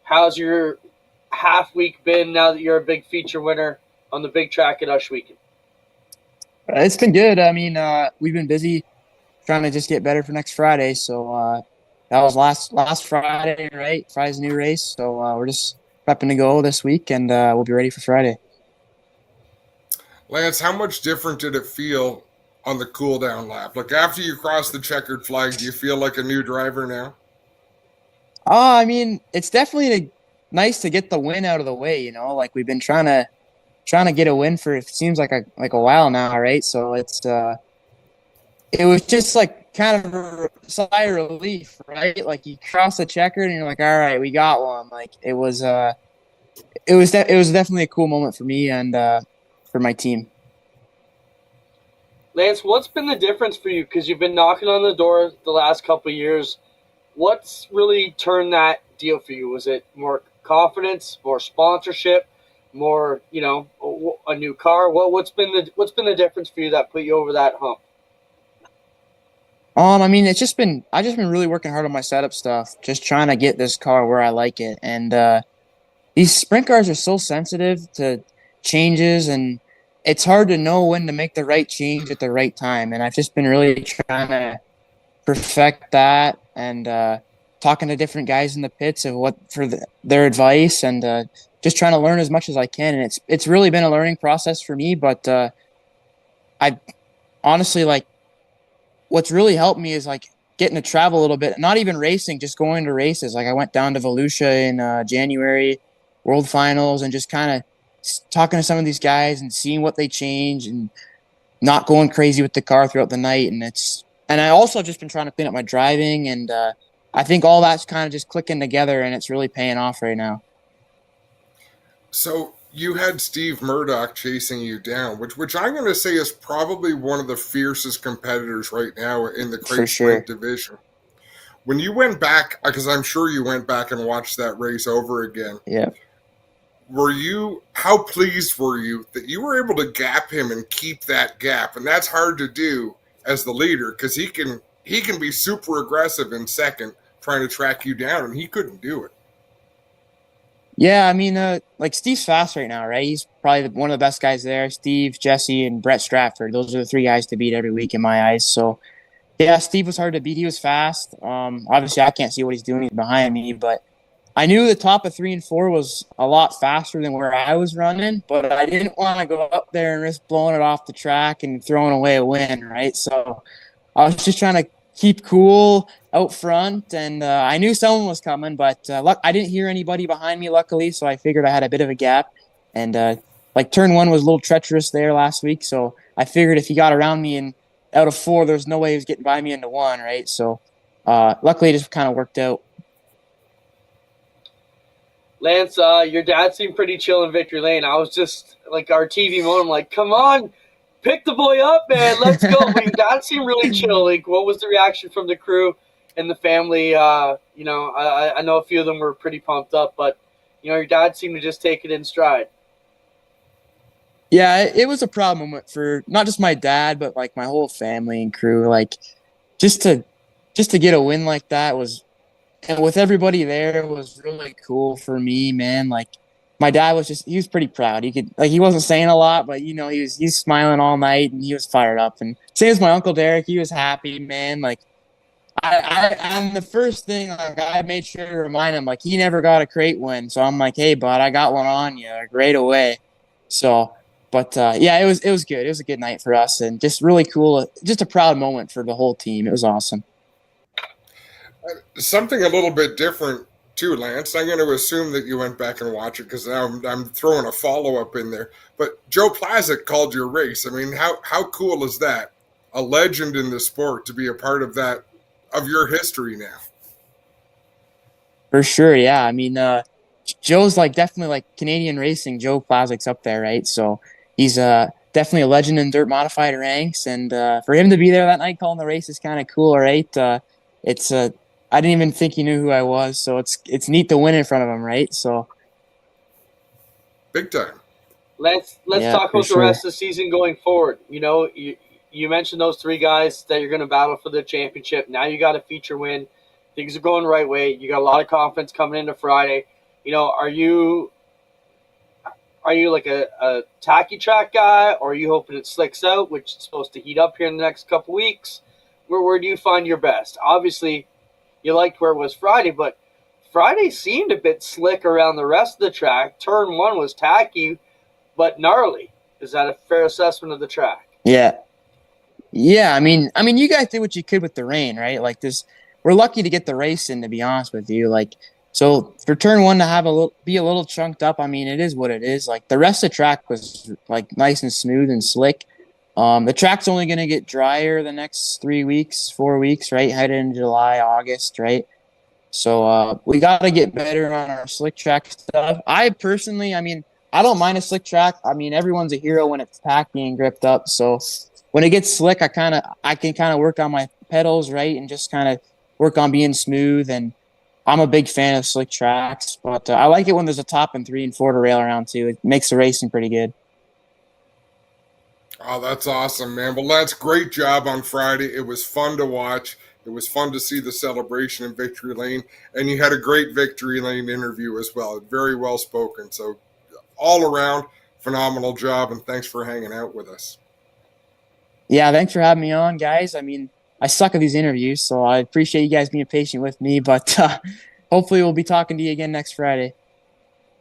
How's your half week been now that you're a big feature winner on the big track at Ohsweken? It's been good. I mean, we've been busy trying to just get better for next Friday. So that was last Friday, right? Friday's new race. So we're just prepping to go this week, and we'll be ready for Friday. Lance, how much different did it feel on the cool-down lap? Like, after you cross the checkered flag, do you feel like a new driver now? I mean, it's definitely nice to get the win out of the way, you know? Like, we've been trying to get a win for, it seems like a while now, right? So it's it was just like kind of a sigh of relief, right? Like, you cross the checkered and you're like, all right, we got one. Like, it was definitely a cool moment for me and for my team. Lance, what's been the difference for you? Because you've been knocking on the door the last couple of years. What's really turned that deal for you? Was it more confidence, more sponsorship, more, you know, a new car? What's been the difference for you that put you over that hump? I mean, I've just been really working hard on my setup stuff, just trying to get this car where I like it. And these sprint cars are so sensitive to changes, and it's hard to know when to make the right change at the right time. And I've just been really trying to perfect that, and talking to different guys in the pits of their advice, and just trying to learn as much as I can. And it's really been a learning process for me. But I honestly, like, what's really helped me is like getting to travel a little bit, not even racing, just going to races. Like, I went down to Volusia in January, World Finals, and just kind of talking to some of these guys and seeing what they change and not going crazy with the car throughout the night. And I also have just been trying to clean up my driving, and I think all that's kind of just clicking together, and it's really paying off right now. So you had Steve Murdoch chasing you down, which I'm going to say is probably one of the fiercest competitors right now in the crate sprint division. When you went back, because I'm sure you went back and watched that race over again. Yeah. How pleased were you that you were able to gap him and keep that gap? And that's hard to do as the leader, because he can be super aggressive in second trying to track you down, and he couldn't do it. Yeah, I mean, like, Steve's fast right now, right? He's probably one of the best guys there. Steve, Jesse, and Brett Stratford. Those are the three guys to beat every week in my eyes. So, yeah, Steve was hard to beat. He was fast. Obviously, I can't see what he's doing. He's behind me, but I knew the top of 3 and 4 was a lot faster than where I was running, but I didn't want to go up there and risk blowing it off the track and throwing away a win, right? So I was just trying to keep cool out front, and I knew someone was coming, but I didn't hear anybody behind me, luckily, so I figured I had a bit of a gap. And like, turn 1 was a little treacherous there last week, so I figured if he got around me and out of 4, there's no way he was getting by me into 1, right? So luckily it just kind of worked out. Lance, your dad seemed pretty chill in Victory Lane. I was just, like, our TV mode, I'm like, come on, pick the boy up, man, let's go. But your dad seemed really chill. Like, what was the reaction from the crew and the family? You know, I know a few of them were pretty pumped up, but, you know, your dad seemed to just take it in stride. Yeah, it was a proud moment for not just my dad, but, like, my whole family and crew. Like, just to get a win like that was and with everybody there, it was really cool for me, man. Like my dad he was pretty proud. He wasn't saying a lot, but he's smiling all night and he was fired up. And same as my uncle Derek, he was happy, man. Like and the first thing, like I made sure to remind him, like he never got a crate win. So I'm like, hey, bud, I got one on you, like, right away. So, but yeah, it was good. It was a good night for us, and just really cool. Just a proud moment for the whole team. It was awesome. Something a little bit different too, Lance. I'm going to assume that you went back and watched it because now I'm throwing a follow up in there. But Joe Plazik called your race. I mean, how cool is that? A legend in the sport to be a part of that, of your history now. For sure, yeah. I mean, Joe's like definitely like Canadian racing. Joe Plazik's up there, right? So he's definitely a legend in dirt modified ranks, and for him to be there that night calling the race is kind of cool, right? It's I didn't even think he knew who I was, so it's neat to win in front of him, right? So big time. Let's talk about the rest of the season going forward. You know, you mentioned those three guys that you're going to battle for the championship. Now you got a feature win. Things are going the right way. You got a lot of confidence coming into Friday. You know, are you like a tacky track guy, or are you hoping it slicks out, which is supposed to heat up here in the next couple weeks? Where do you find your best? Obviously, you liked where it was Friday, but Friday seemed a bit slick around the rest of the track. Turn 1 was tacky, but gnarly. Is that a fair assessment of the track? Yeah. I mean, you guys did what you could with the rain, right? Like this, we're lucky to get the race in, to be honest with you. Like, so for turn 1 to be a little chunked up, I mean, it is what it is. Like the rest of the track was like nice and smooth and slick. The track's only going to get drier the next 4 weeks, right? Headed in July, August, right? So we got to get better on our slick track stuff. I personally, I mean, I don't mind a slick track. I mean, everyone's a hero when it's tacky and gripped up. So when it gets slick, I can kind of work on my pedals, right, and just kind of work on being smooth. And I'm a big fan of slick tracks, but I like it when there's a top and 3 and 4 to rail around too. It makes the racing pretty good. Oh, that's awesome, man. Well, Lance, great job on Friday. It was fun to watch. It was fun to see the celebration in Victory Lane, and you had a great Victory Lane interview as well. Very well spoken. So all around, phenomenal job, and thanks for hanging out with us. Yeah, thanks for having me on, guys. I mean, I suck at these interviews, so I appreciate you guys being patient with me, but hopefully we'll be talking to you again next Friday.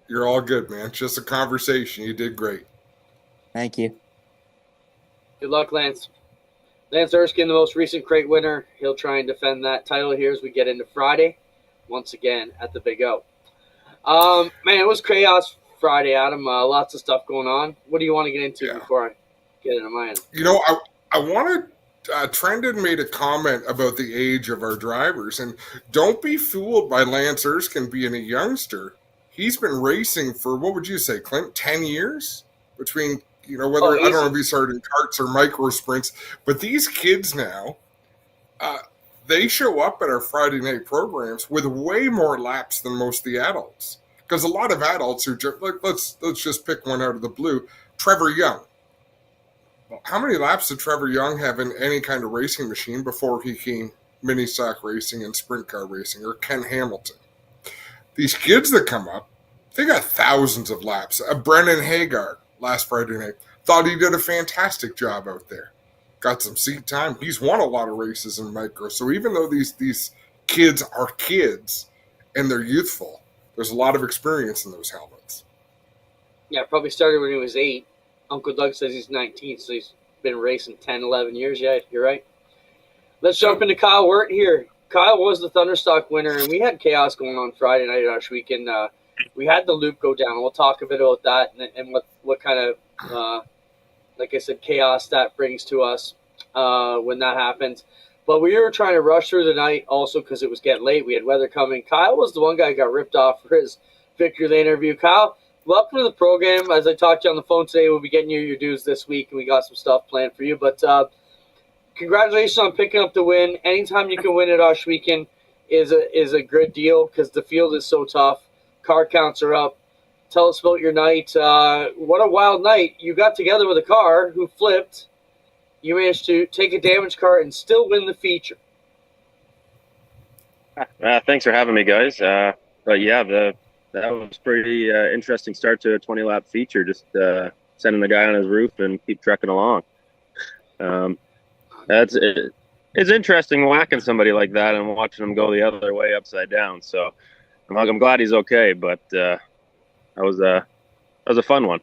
You're all good, man. It's just a conversation. You did great. Thank you. Good luck, Lance. Lance Ersin, the most recent crate winner. He'll try and defend that title here as we get into Friday, once again at the Big O. Man, it was chaos Friday, Adam. Lots of stuff going on. What do you want to get into before I get into mine? You know, I wanted Trendon made a comment about the age of our drivers, and don't be fooled by Lance Ersin being a youngster. He's been racing for, what would you say, Clint, 10 years? Between, you know, whether, I don't know if he started in karts or micro sprints, but these kids now, they show up at our Friday night programs with way more laps than most of the adults. Because a lot of adults are just, like, let's just pick one out of the blue. Trevor Young. Well, how many laps did Trevor Young have in any kind of racing machine before he came mini stock racing and sprint car racing, or Ken Hamilton? These kids that come up, they got thousands of laps. Brennan Hagar last Friday night thought he did a fantastic job out there. Got some seat time. He's won a lot of races in micro. So even though these kids are kids and they're youthful, there's a lot of experience in those helmets. Yeah, probably started when he was 8. Uncle Doug says he's 19, so he's been racing 10, 11 years. Yeah, you're right. Let's jump into Kyle Wirt here. Kyle was the Thunderstock winner, and we had chaos going on Friday night last weekend. We had the loop go down. We'll talk a bit about that and what kind of, like I said, chaos that brings to us when that happens. But we were trying to rush through the night also because it was getting late. We had weather coming. Kyle was the one guy who got ripped off for his Victory Lane interview. Kyle, welcome to the program. As I talked to you on the phone today, we'll be getting you your dues this week, and we got some stuff planned for you. But congratulations on picking up the win. Anytime you can win at Oshweekend is a good deal because the field is so tough. Car counts are up. Tell us about your night. What a wild night. You got together with a car who flipped. You managed to take a damaged car and still win the feature. Thanks for having me, guys. But yeah, that was pretty interesting start to a 20-lap feature. Just sending the guy on his roof and keep trucking along. Um, it's interesting whacking somebody like that and watching him go the other way upside down. So I'm glad he's okay. But that was a fun one.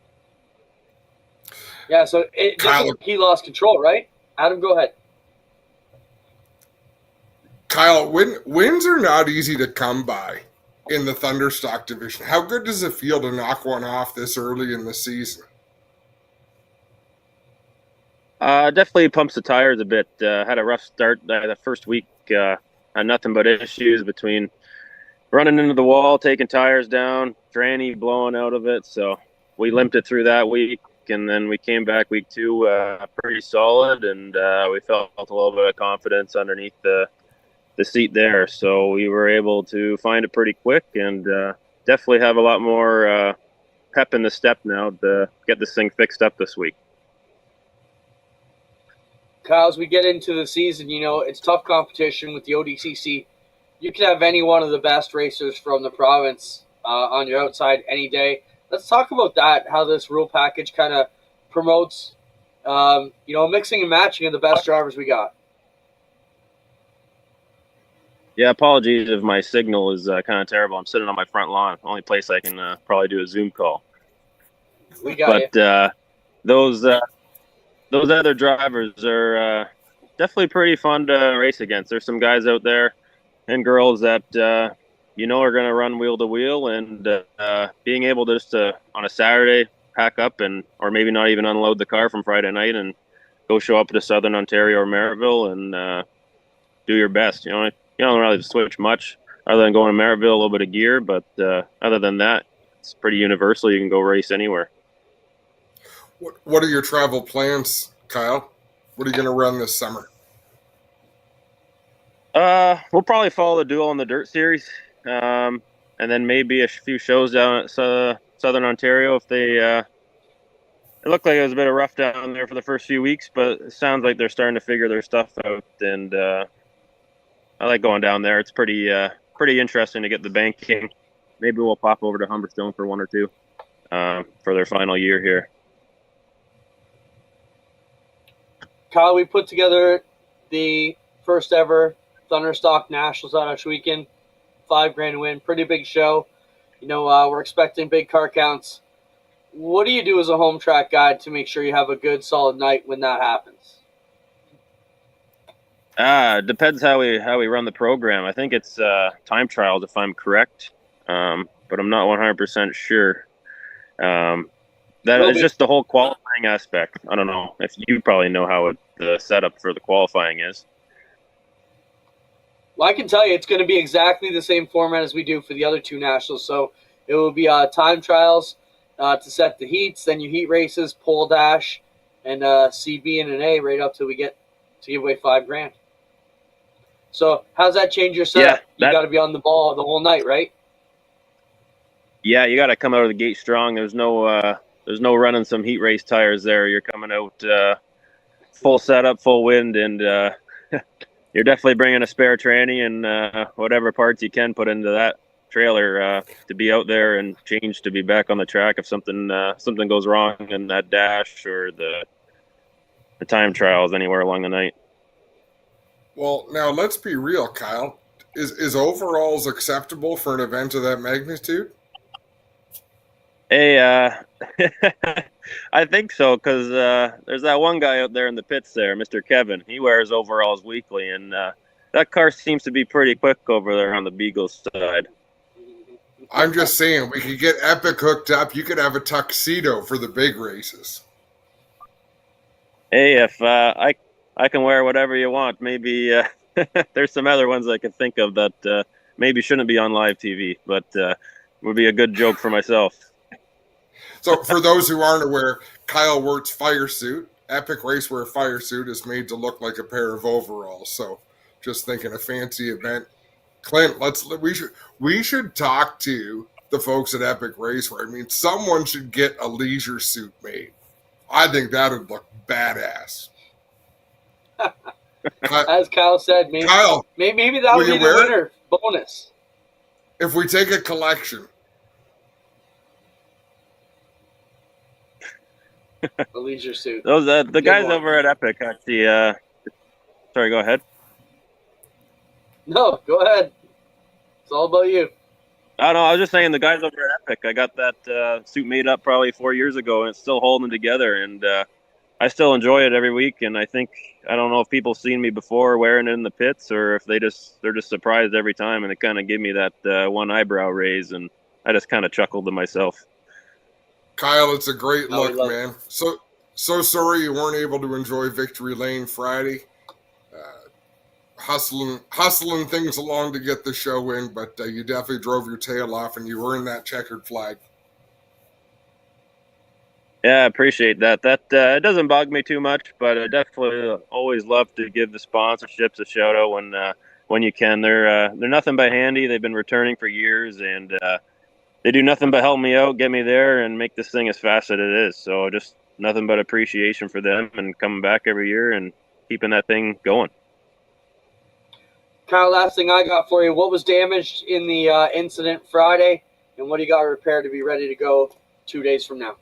Yeah, so he lost control, right? Adam, go ahead. Kyle, wins are not easy to come by in the Thunderstock division. How good does it feel to knock one off this early in the season? Definitely pumps the tires a bit. Had a rough start the first week. Had nothing but issues between running into the wall, taking tires down, tranny blowing out of it. So we limped it through that week, and then we came back week 2 pretty solid, and we felt a little bit of confidence underneath the seat there. So we were able to find it pretty quick, and definitely have a lot more pep in the step now to get this thing fixed up this week. Kyle, as we get into the season, it's tough competition with the ODCC. You can have any one of the best racers from the province on your outside any day. Let's talk about that, how this rule package kind of promotes, mixing and matching of the best drivers we got. Yeah, apologies if my signal is kind of terrible. I'm sitting on my front lawn. Only place I can probably do a Zoom call. We got you. Those other drivers are definitely pretty fun to race against. There's some guys out there and girls that are going to run wheel to wheel, and being able to just on a Saturday pack up or maybe not even unload the car from Friday night and go show up to Southern Ontario or Merrittville and do your best. You don't really switch much other than going to Merrittville, a little bit of gear, but other than that, it's pretty universal. You can go race anywhere. What are your travel plans, Kyle? What are you going to run this summer? We'll probably follow the Duel on the Dirt series, and then maybe a few shows down at Southern Ontario. If they, it looked like it was a bit of rough down there for the first few weeks, but it sounds like they're starting to figure their stuff out, and I like going down there. It's pretty interesting to get the banking. Maybe we'll pop over to Humberstone for 1 or 2 for their final year here. Kyle, we put together the first ever Thunderstock Nationals on Ashweekend, $5,000 win, pretty big show. We're expecting big car counts. What do you do as a home track guide to make sure you have a good, solid night when that happens? Depends how we run the program. I think it's time trials, if I'm correct, but I'm not 100% sure. That is just the whole qualifying aspect. I don't know if you probably know how the setup for the qualifying is. Well, I can tell you it's going to be exactly the same format as we do for the other 2 nationals. So it will be time trials to set the heats, then your heat races, pole dash, and CB and an A right up till we get to give away $5,000. So how's that change your setup? You got to be on the ball the whole night, right? Yeah, you got to come out of the gate strong. There's no running some heat race tires there. You're coming out full setup, full wind, and you're definitely bringing a spare tranny and whatever parts you can put into that trailer to be out there and change to be back on the track if something goes wrong in that dash or the time trials anywhere along the night. Well, now let's be real, Kyle. Is overalls acceptable for an event of that magnitude? Hey, I think so, because there's that one guy out there in the pits there, Mr. Kevin. He wears overalls weekly, and that car seems to be pretty quick over there on the Beagle side. I'm just saying, we could get Epic hooked up. You could have a tuxedo for the big races. Hey, if I can wear whatever you want, maybe there's some other ones I can think of that maybe shouldn't be on live TV, but would be a good joke for myself. So for those who aren't aware, Kyle Wirt's fire suit, Epic Racewear fire suit, is made to look like a pair of overalls. So just thinking a fancy event. Clint, we should talk to the folks at Epic Racewear. I mean, someone should get a leisure suit made. I think that would look badass. As Kyle said, maybe that'll be the winner Bonus. If we take a collection. A leisure suit. Those the Good guys one. over at Epic actually. Sorry, go ahead. No, go ahead. It's all about you. I don't know. I was just saying the guys over at Epic. I got that suit made up probably 4 years ago, and it's still holding together. And I still enjoy it every week. And I think I don't know if people seen me before wearing it in the pits, or if they're just surprised every time, and they kind of give me that one eyebrow raise, and I just kind of chuckled to myself. Kyle, it's a great Oh, we look, love man. So sorry you weren't able to enjoy Victory Lane Friday. Hustling things along to get the show in, but you definitely drove your tail off, and you earned that checkered flag. Yeah, I appreciate that. That it doesn't bug me too much, but I definitely always love to give the sponsorships a shout out when you can. They're nothing but handy. They've been returning for years, and they do nothing but help me out, get me there, and make this thing as fast as it is. So just nothing but appreciation for them and coming back every year and keeping that thing going. Kyle, last thing I got for you. What was damaged in the incident Friday, and what do you got repaired to be ready to go 2 days from now?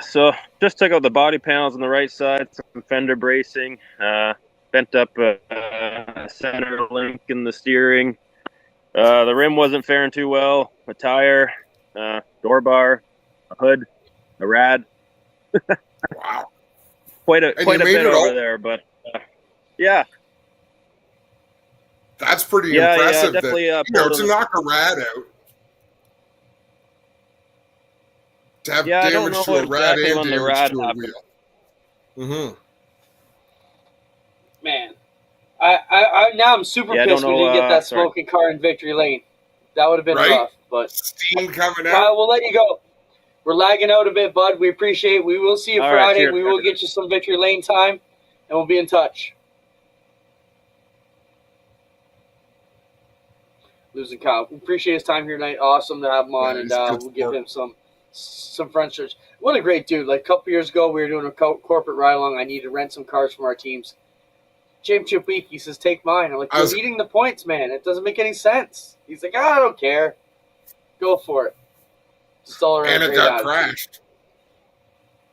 So just took out the body panels on the right side, some fender bracing, bent up a center link in the steering. The rim wasn't faring too well. A tire, door bar, a hood, a rad. Wow. Quite a bit over all there, but yeah. That's pretty Yeah, impressive. definitely, To knock a rad out. To have I don't damage know to a rad exactly and when the damage rad to a happened. wheel. Mm-hmm. Man, I now I'm super Yeah, I pissed don't we didn't know, get that sorry. smoking car in Victory Lane. That would have been Right? rough, but Steam coming out. Kyle, we'll let you go. We're lagging out a bit, bud. We appreciate it. We will see you All right, Friday. cheers. We will get you some Victory Lane time, and we'll be in touch. Losing Kyle. We appreciate his time here tonight. Awesome to have him on, Yeah, and he's a good we'll give sport. him some friendship. What a great dude. Like a couple years ago, we were doing a corporate ride-along. I needed to rent some cars from our teams. Championship week, he says, take mine. I'm like, you're leading the points, man. It doesn't make any sense. He's like, I don't care. Go for it. Just all around And it great got attitude. crashed.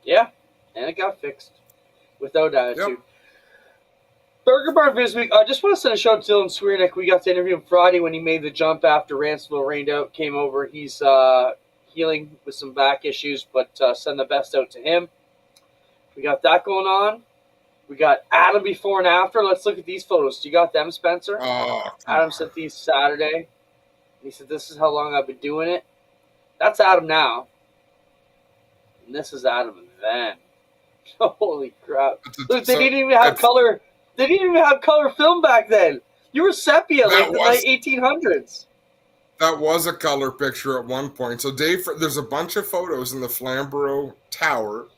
Yeah, and it got fixed. Without attitude. Yep. Burger Barn this week. I just want to send a shout out to Dylan Swiernick. We got to interview him Friday when he made the jump after Ransomville rained out. Came over. He's healing with some back issues, but send the best out to him. We got that going on. We got Adam before and after. Let's look at these photos. You got them, Spencer? Oh, Adam sent these Saturday. He said, this is how long I've been doing it. That's Adam now. And this is Adam then. Holy crap. Look, they didn't even have color. They didn't even have color film back then. You were sepia like the late 1800s. That was a color picture at one point. So, Dave, there's a bunch of photos in the Flamborough Tower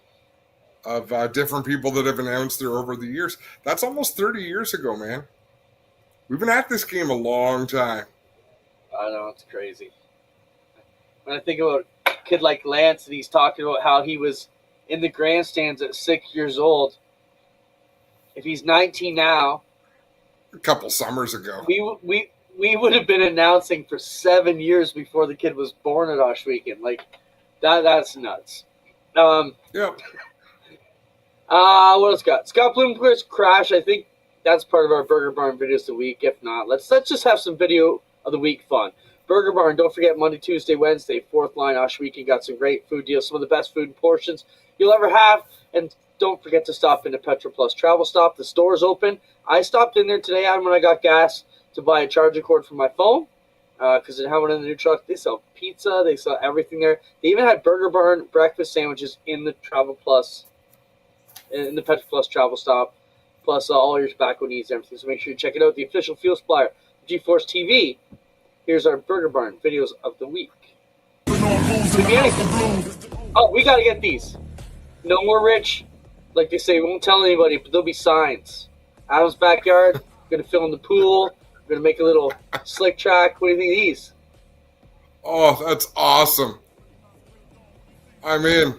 of different people that have announced there over the years. That's almost 30 years ago, man. We've been at this game a long time. I know, it's crazy. When I think about a kid like Lance, and he's talking about how he was in the grandstands at 6 years old. If he's 19 now, A couple summers ago. we would have been announcing for 7 years before the kid was born at Oshweekend. Like that's nuts. Yep. What else got? Scott Bloomquist's crash. I think that's part of our Burger Barn videos of the week. If not, let's just have some video of the week fun. Burger Barn, don't forget Monday, Tuesday, Wednesday, fourth line Oshweekend. Got some great food deals, some of the best food and portions you'll ever have. And don't forget to stop into Petro Plus Travel Stop. The store's open. I stopped in there today, Adam, when I got gas to buy a charging cord for my phone because they have one in the new truck. They sell pizza. They sell everything there. They even had Burger Barn breakfast sandwiches in the Travel Plus, in the Petro Plus Travel Stop, plus all your tobacco needs and everything. So make sure you check it out. The official fuel supplier, GeForce TV. Here's our Burger Barn videos of the week. Oh, we got to get these. No more rich. Like they say, we won't tell anybody, but there'll be signs. Adam's backyard. We're going to fill in the pool. We're going to make a little slick track. What do you think of these? Oh, that's awesome. I'm in.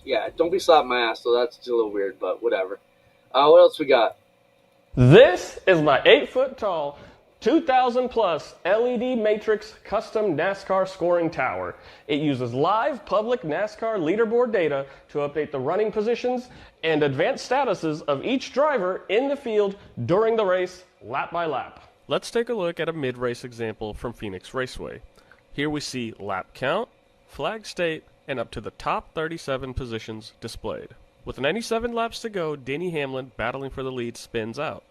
Yeah, don't be slapping my ass, though. That's just a little weird, but whatever. What else we got? This is my 8-foot tall, 2,000 plus LED matrix custom NASCAR scoring tower. It uses live public NASCAR leaderboard data to update the running positions and advanced statuses of each driver in the field during the race, lap by lap. Let's take a look at a mid-race example from Phoenix Raceway. Here we see lap count, flag state, and up to the top 37 positions displayed. With 97 laps to go, Denny Hamlin, battling for the lead, spins out.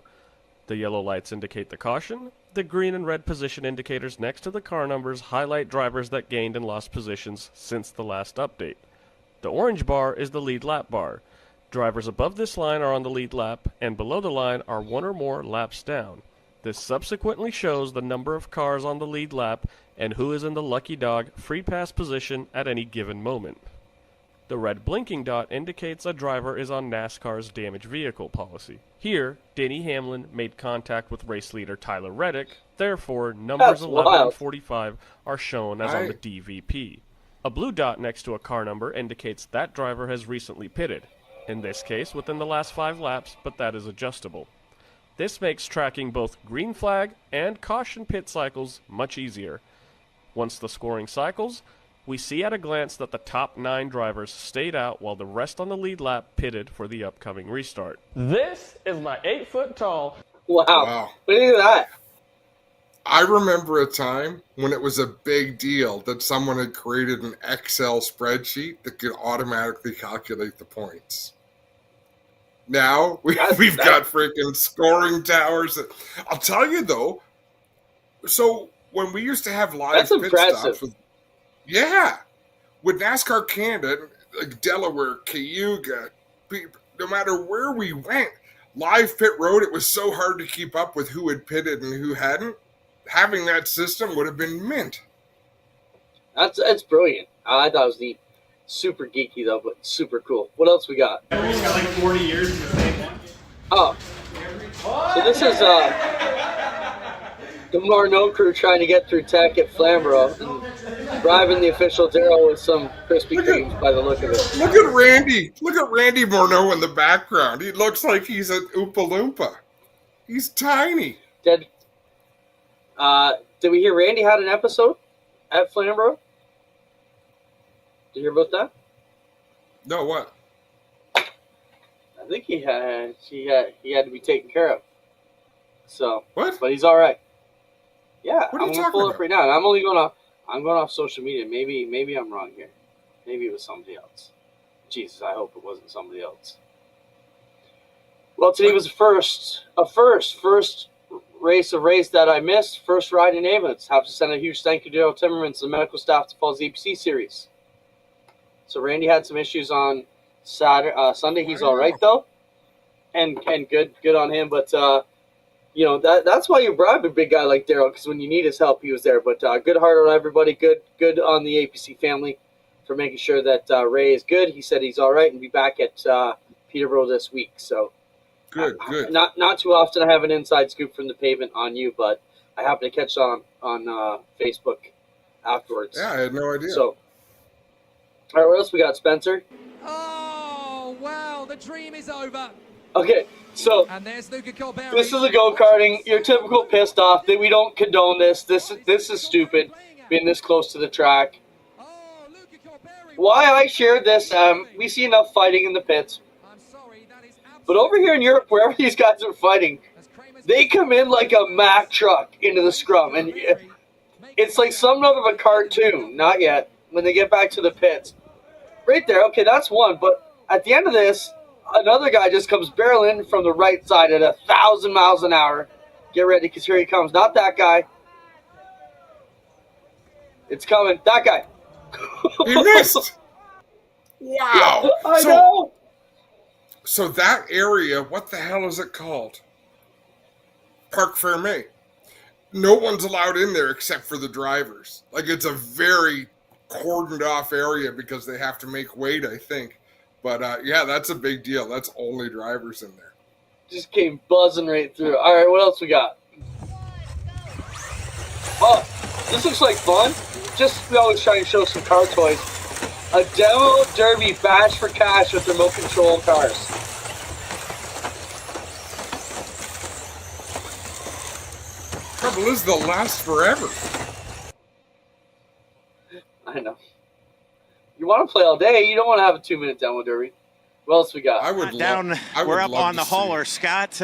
The yellow lights indicate the caution. The green and red position indicators next to the car numbers highlight drivers that gained and lost positions since the last update. The orange bar is the lead lap bar. Drivers above this line are on the lead lap, and below the line are one or more laps down. This subsequently shows the number of cars on the lead lap and who is in the lucky dog free pass position at any given moment. The red blinking dot indicates a driver is on NASCAR's damaged vehicle policy. Here, Denny Hamlin made contact with race leader Tyler Reddick, therefore numbers 11 and 45 are shown as on the DVP. A blue dot next to a car number indicates that driver has recently pitted, in this case within the last 5 laps, but that is adjustable. This makes tracking both green flag and caution pit cycles much easier. Once the scoring cycles, we see at a glance that the top 9 drivers stayed out while the rest on the lead lap pitted for the upcoming restart. This is my 8-foot tall. Wow. Look at that. I remember a time when it was a big deal that someone had created an Excel spreadsheet that could automatically calculate the points. Now we've got freaking scoring towers. I'll tell you though, so when we used to have live pit stops with NASCAR Canada, like Delaware, Cayuga, no matter where we went, live pit road, it was so hard to keep up with who had pitted and who hadn't. Having that system would have been mint. That's brilliant. I thought it was neat. Super geeky though, but super cool. What else we got? He's got like 40 years in the same one. Oh. So this is the Morneau crew trying to get through tech at Flamborough and bribing the official Darrell with some Krispy Kremes by the look of it. Look at Randy. Look at Randy Morneau in the background. He looks like he's an Oompa Loompa. He's tiny. Did we hear Randy had an episode at Flamborough? Did you hear about that? No, what? I think he had to be taken care of. So what? But he's all right. Yeah, what are I'm you gonna pull talking up right now. And I'm going off social media. Maybe I'm wrong here. Maybe it was somebody else. Jesus, I hope it wasn't somebody else. Well, today was a first race that I missed. First ride in Avon's. Have to send a huge thank you to Daryl Timmermans and the medical staff to Paul's EPC series. So Randy had some issues on Sunday. He's all right though, and good on him. But that's why you bribe a big guy like Daryl, because when you need his help, he was there. But good heart on everybody. Good on the APC family for making sure that Ray is good. He said he's all right and be back at Peterborough this week. So good. Not too often I have an inside scoop from the pavement on you, but I happened to catch it on Facebook afterwards. Yeah, I had no idea. So. All right, what else we got, Spencer? Oh, wow, the dream is over. Okay, so and there's Luca Colberry. This is a go-karting. You're typical pissed off. That we don't condone this. This is stupid, being this close to the track. Why I shared this, we see enough fighting in the pits. But over here in Europe, wherever these guys are fighting, they come in like a Mack truck into the scrum. And it's like something out of a cartoon. Not yet. When they get back to the pits. Right there, okay, that's one. But at the end of this, another guy just comes barreling from the right side at 1,000 miles an hour. Get ready, because here he comes. Not that guy. It's coming. That guy. He missed. Wow. I know. So that area, what the hell is it called? Parc Fermé. No one's allowed in there except for the drivers. Like, it's a very cordoned off area because they have to make weight, I think. But that's a big deal. That's only drivers in there. Just came buzzing right through. All right, what else we got? Oh, this looks like fun. We always try and show some car toys. A demo derby bash for cash with remote control cars. trouble is they'll last forever. I know. You want to play all day. You don't want to have a 2-minute download derby. What else we got? We're up on the hauler, Scott.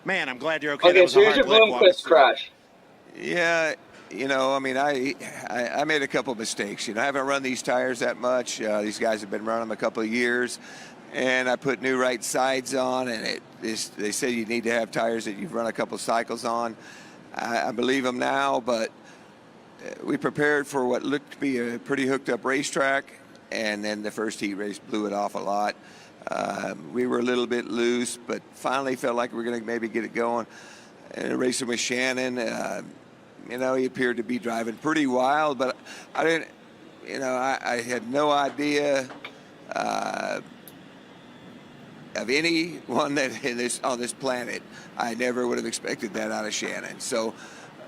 Man, I'm glad you're okay. Okay, so here's your Bloomquist crash. Yeah, I mean, I made a couple mistakes. I haven't run these tires that much. These guys have been running them a couple of years, and I put new right sides on, and they say you need to have tires that you've run a couple cycles on. I believe them now, but we prepared for what looked to be a pretty hooked up racetrack, and then the first heat race blew it off a lot. We were a little bit loose, but finally felt like we were going to maybe get it going. And racing with Shannon, he appeared to be driving pretty wild, but I didn't, I had no idea of anyone that on this planet. I never would have expected that out of Shannon. So,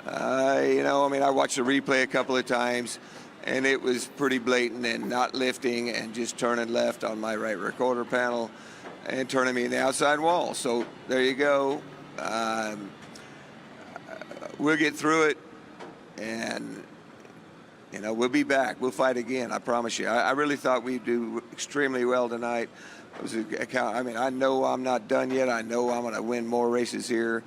I watched the replay a couple of times, and it was pretty blatant and not lifting and just turning left on my right recorder panel and turning me in the outside wall. So there you go. We'll get through it, and we'll be back. We'll fight again. I promise you. I really thought we'd do extremely well tonight. I know I'm not done yet. I know I'm going to win more races here,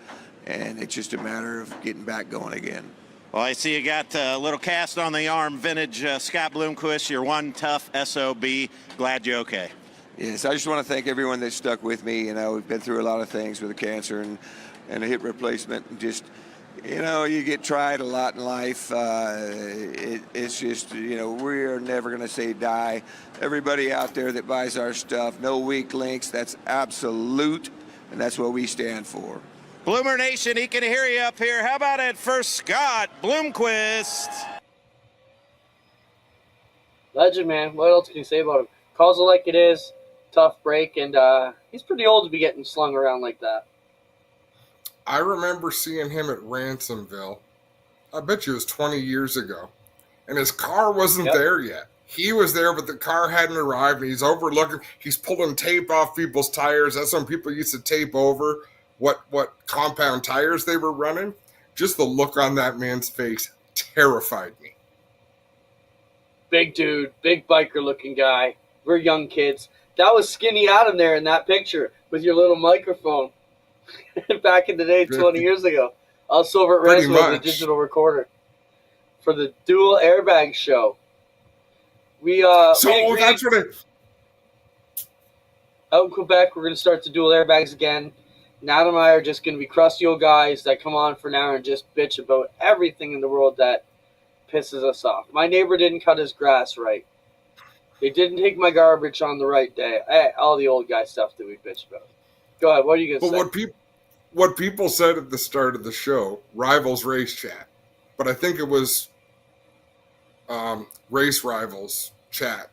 and it's just a matter of getting back going again. Well, I see you got a little cast on the arm, vintage Scott Bloomquist. You're one tough SOB. Glad you're okay. Yes, I just want to thank everyone that stuck with me. We've been through a lot of things with the cancer and a hip replacement, and just, you get tried a lot in life. It's just, we are never going to say die. Everybody out there that buys our stuff, no weak links. That's absolute, and that's what we stand for. Bloomer Nation, he can hear you up here. How about it for Scott Bloomquist? Legend, man. What else can you say about him? Calls it like it is. Tough break, and he's pretty old to be getting slung around like that. I remember seeing him at Ransomville. I bet you it was 20 years ago. And his car wasn't there yet. He was there, but the car hadn't arrived, and he's overlooking. He's pulling tape off people's tires. That's when people used to tape over what compound tires they were running. Just the look on that man's face terrified me. Big dude, big biker-looking guy. We're young kids. That was Skinny Adam there in that picture with your little microphone. Back in the day, 20 years ago. Also over at Ransomville with a digital recorder for the dual airbag show. That's what out in Quebec, we're going to start the dual airbags again. Nat and I are just going to be crusty old guys that come on for an hour and just bitch about everything in the world that pisses us off. My neighbor didn't cut his grass right. They didn't take my garbage on the right day. All the old guy stuff that we bitch about. Go ahead. What are you going to say? What people said at the start of the show, Rivalz Race Chat, but I think it was Race Rivalz Chat.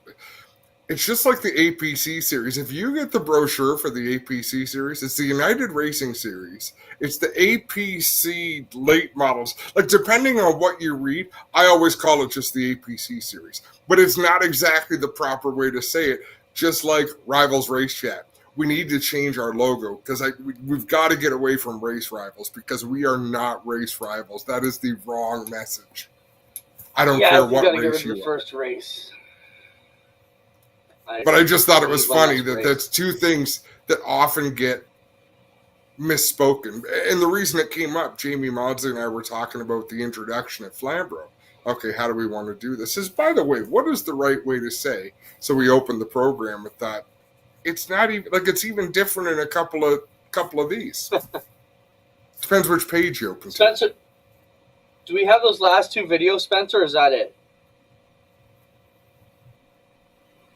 It's just like the APC series. If you get the brochure for the APC series, it's the United Racing Series. It's the APC late models. Like, depending on what you read, I always call it just the APC series. But it's not exactly the proper way to say it, just like Rivalz Race Chat. We need to change our logo because we've got to get away from Race Rivalz because we are not Race Rivals. That is the wrong message. I don't care what race you are. Yeah, we got to get rid of the first race. But I just thought it was funny that that's two things that often get misspoken. And the reason it came up, Jamie Maudsley and I were talking about the introduction at Flamborough. Okay, how do we want to do this? Is, by the way, what is the right way to say? So we opened the program with that. It's not even like it's even different in a couple of these. Depends which page you open. Spencer, do we have those last two videos, Spencer, or is that it?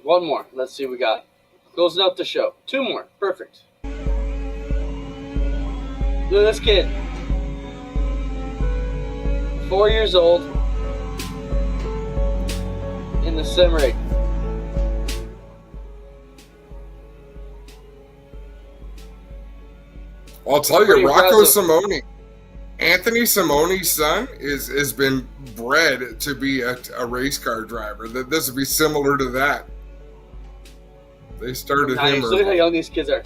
One more. Let's see what we got. Closing out the show. Two more. Perfect. Look at this kid. 4 years old. In the sim rig. I'll tell you, Rocco Simone. Anthony Simone's son has been bred to be a race car driver. This would be similar to that. They started him. Look at how young these kids are.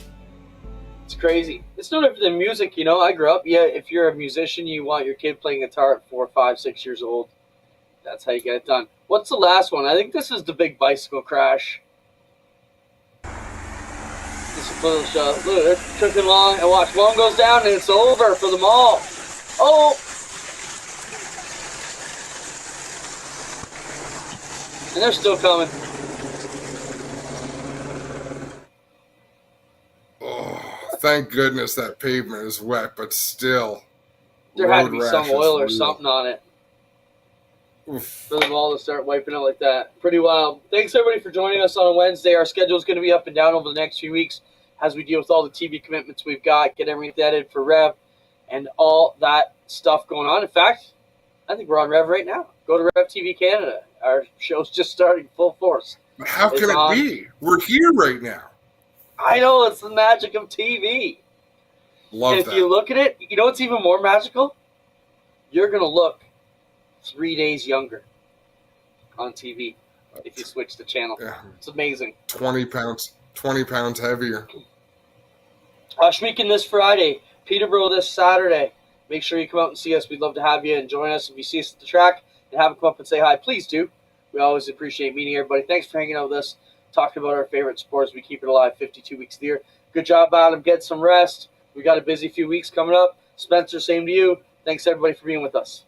It's crazy. It's no different than music, you know. I grew up. Yeah, if you're a musician, you want your kid playing guitar at 4, 5, 6 years old. That's how you get it done. What's the last one? I think this is the big bicycle crash. This is a little show. Look, they're tripping along, and watch, one goes down, and it's over for them all. Oh! And they're still coming. Oh, thank goodness that pavement is wet, but still. There had to be road some rash is oil or real. something on it Oof. for them all to start wiping it like that. Pretty wild. Thanks, everybody, for joining us on a Wednesday. Our schedule is going to be up and down over the next few weeks as we deal with all the TV commitments we've got, get everything edited for Rev, and all that stuff going on. In fact, I think we're on Rev right now. Go to Rev TV Canada. Our show's just starting full force. How can it be? We're here right now. I know, it's the magic of TV. Love And that. if you look at it, you know what's even more magical? You're going to look 3 days younger on TV if you switch the channel. Yeah. It's amazing. 20 pounds heavier. Schmeeking this Friday, Peterborough this Saturday. Make sure you come out and see us. We'd love to have you and join us. If you see us at the track and haven't come up and say hi, please do. We always appreciate meeting everybody. Thanks for hanging out with us, talking about our favorite sports. We keep it alive 52 weeks of the year. Good job, Adam. Get some rest. We got a busy few weeks coming up. Spencer, same to you. Thanks, everybody, for being with us.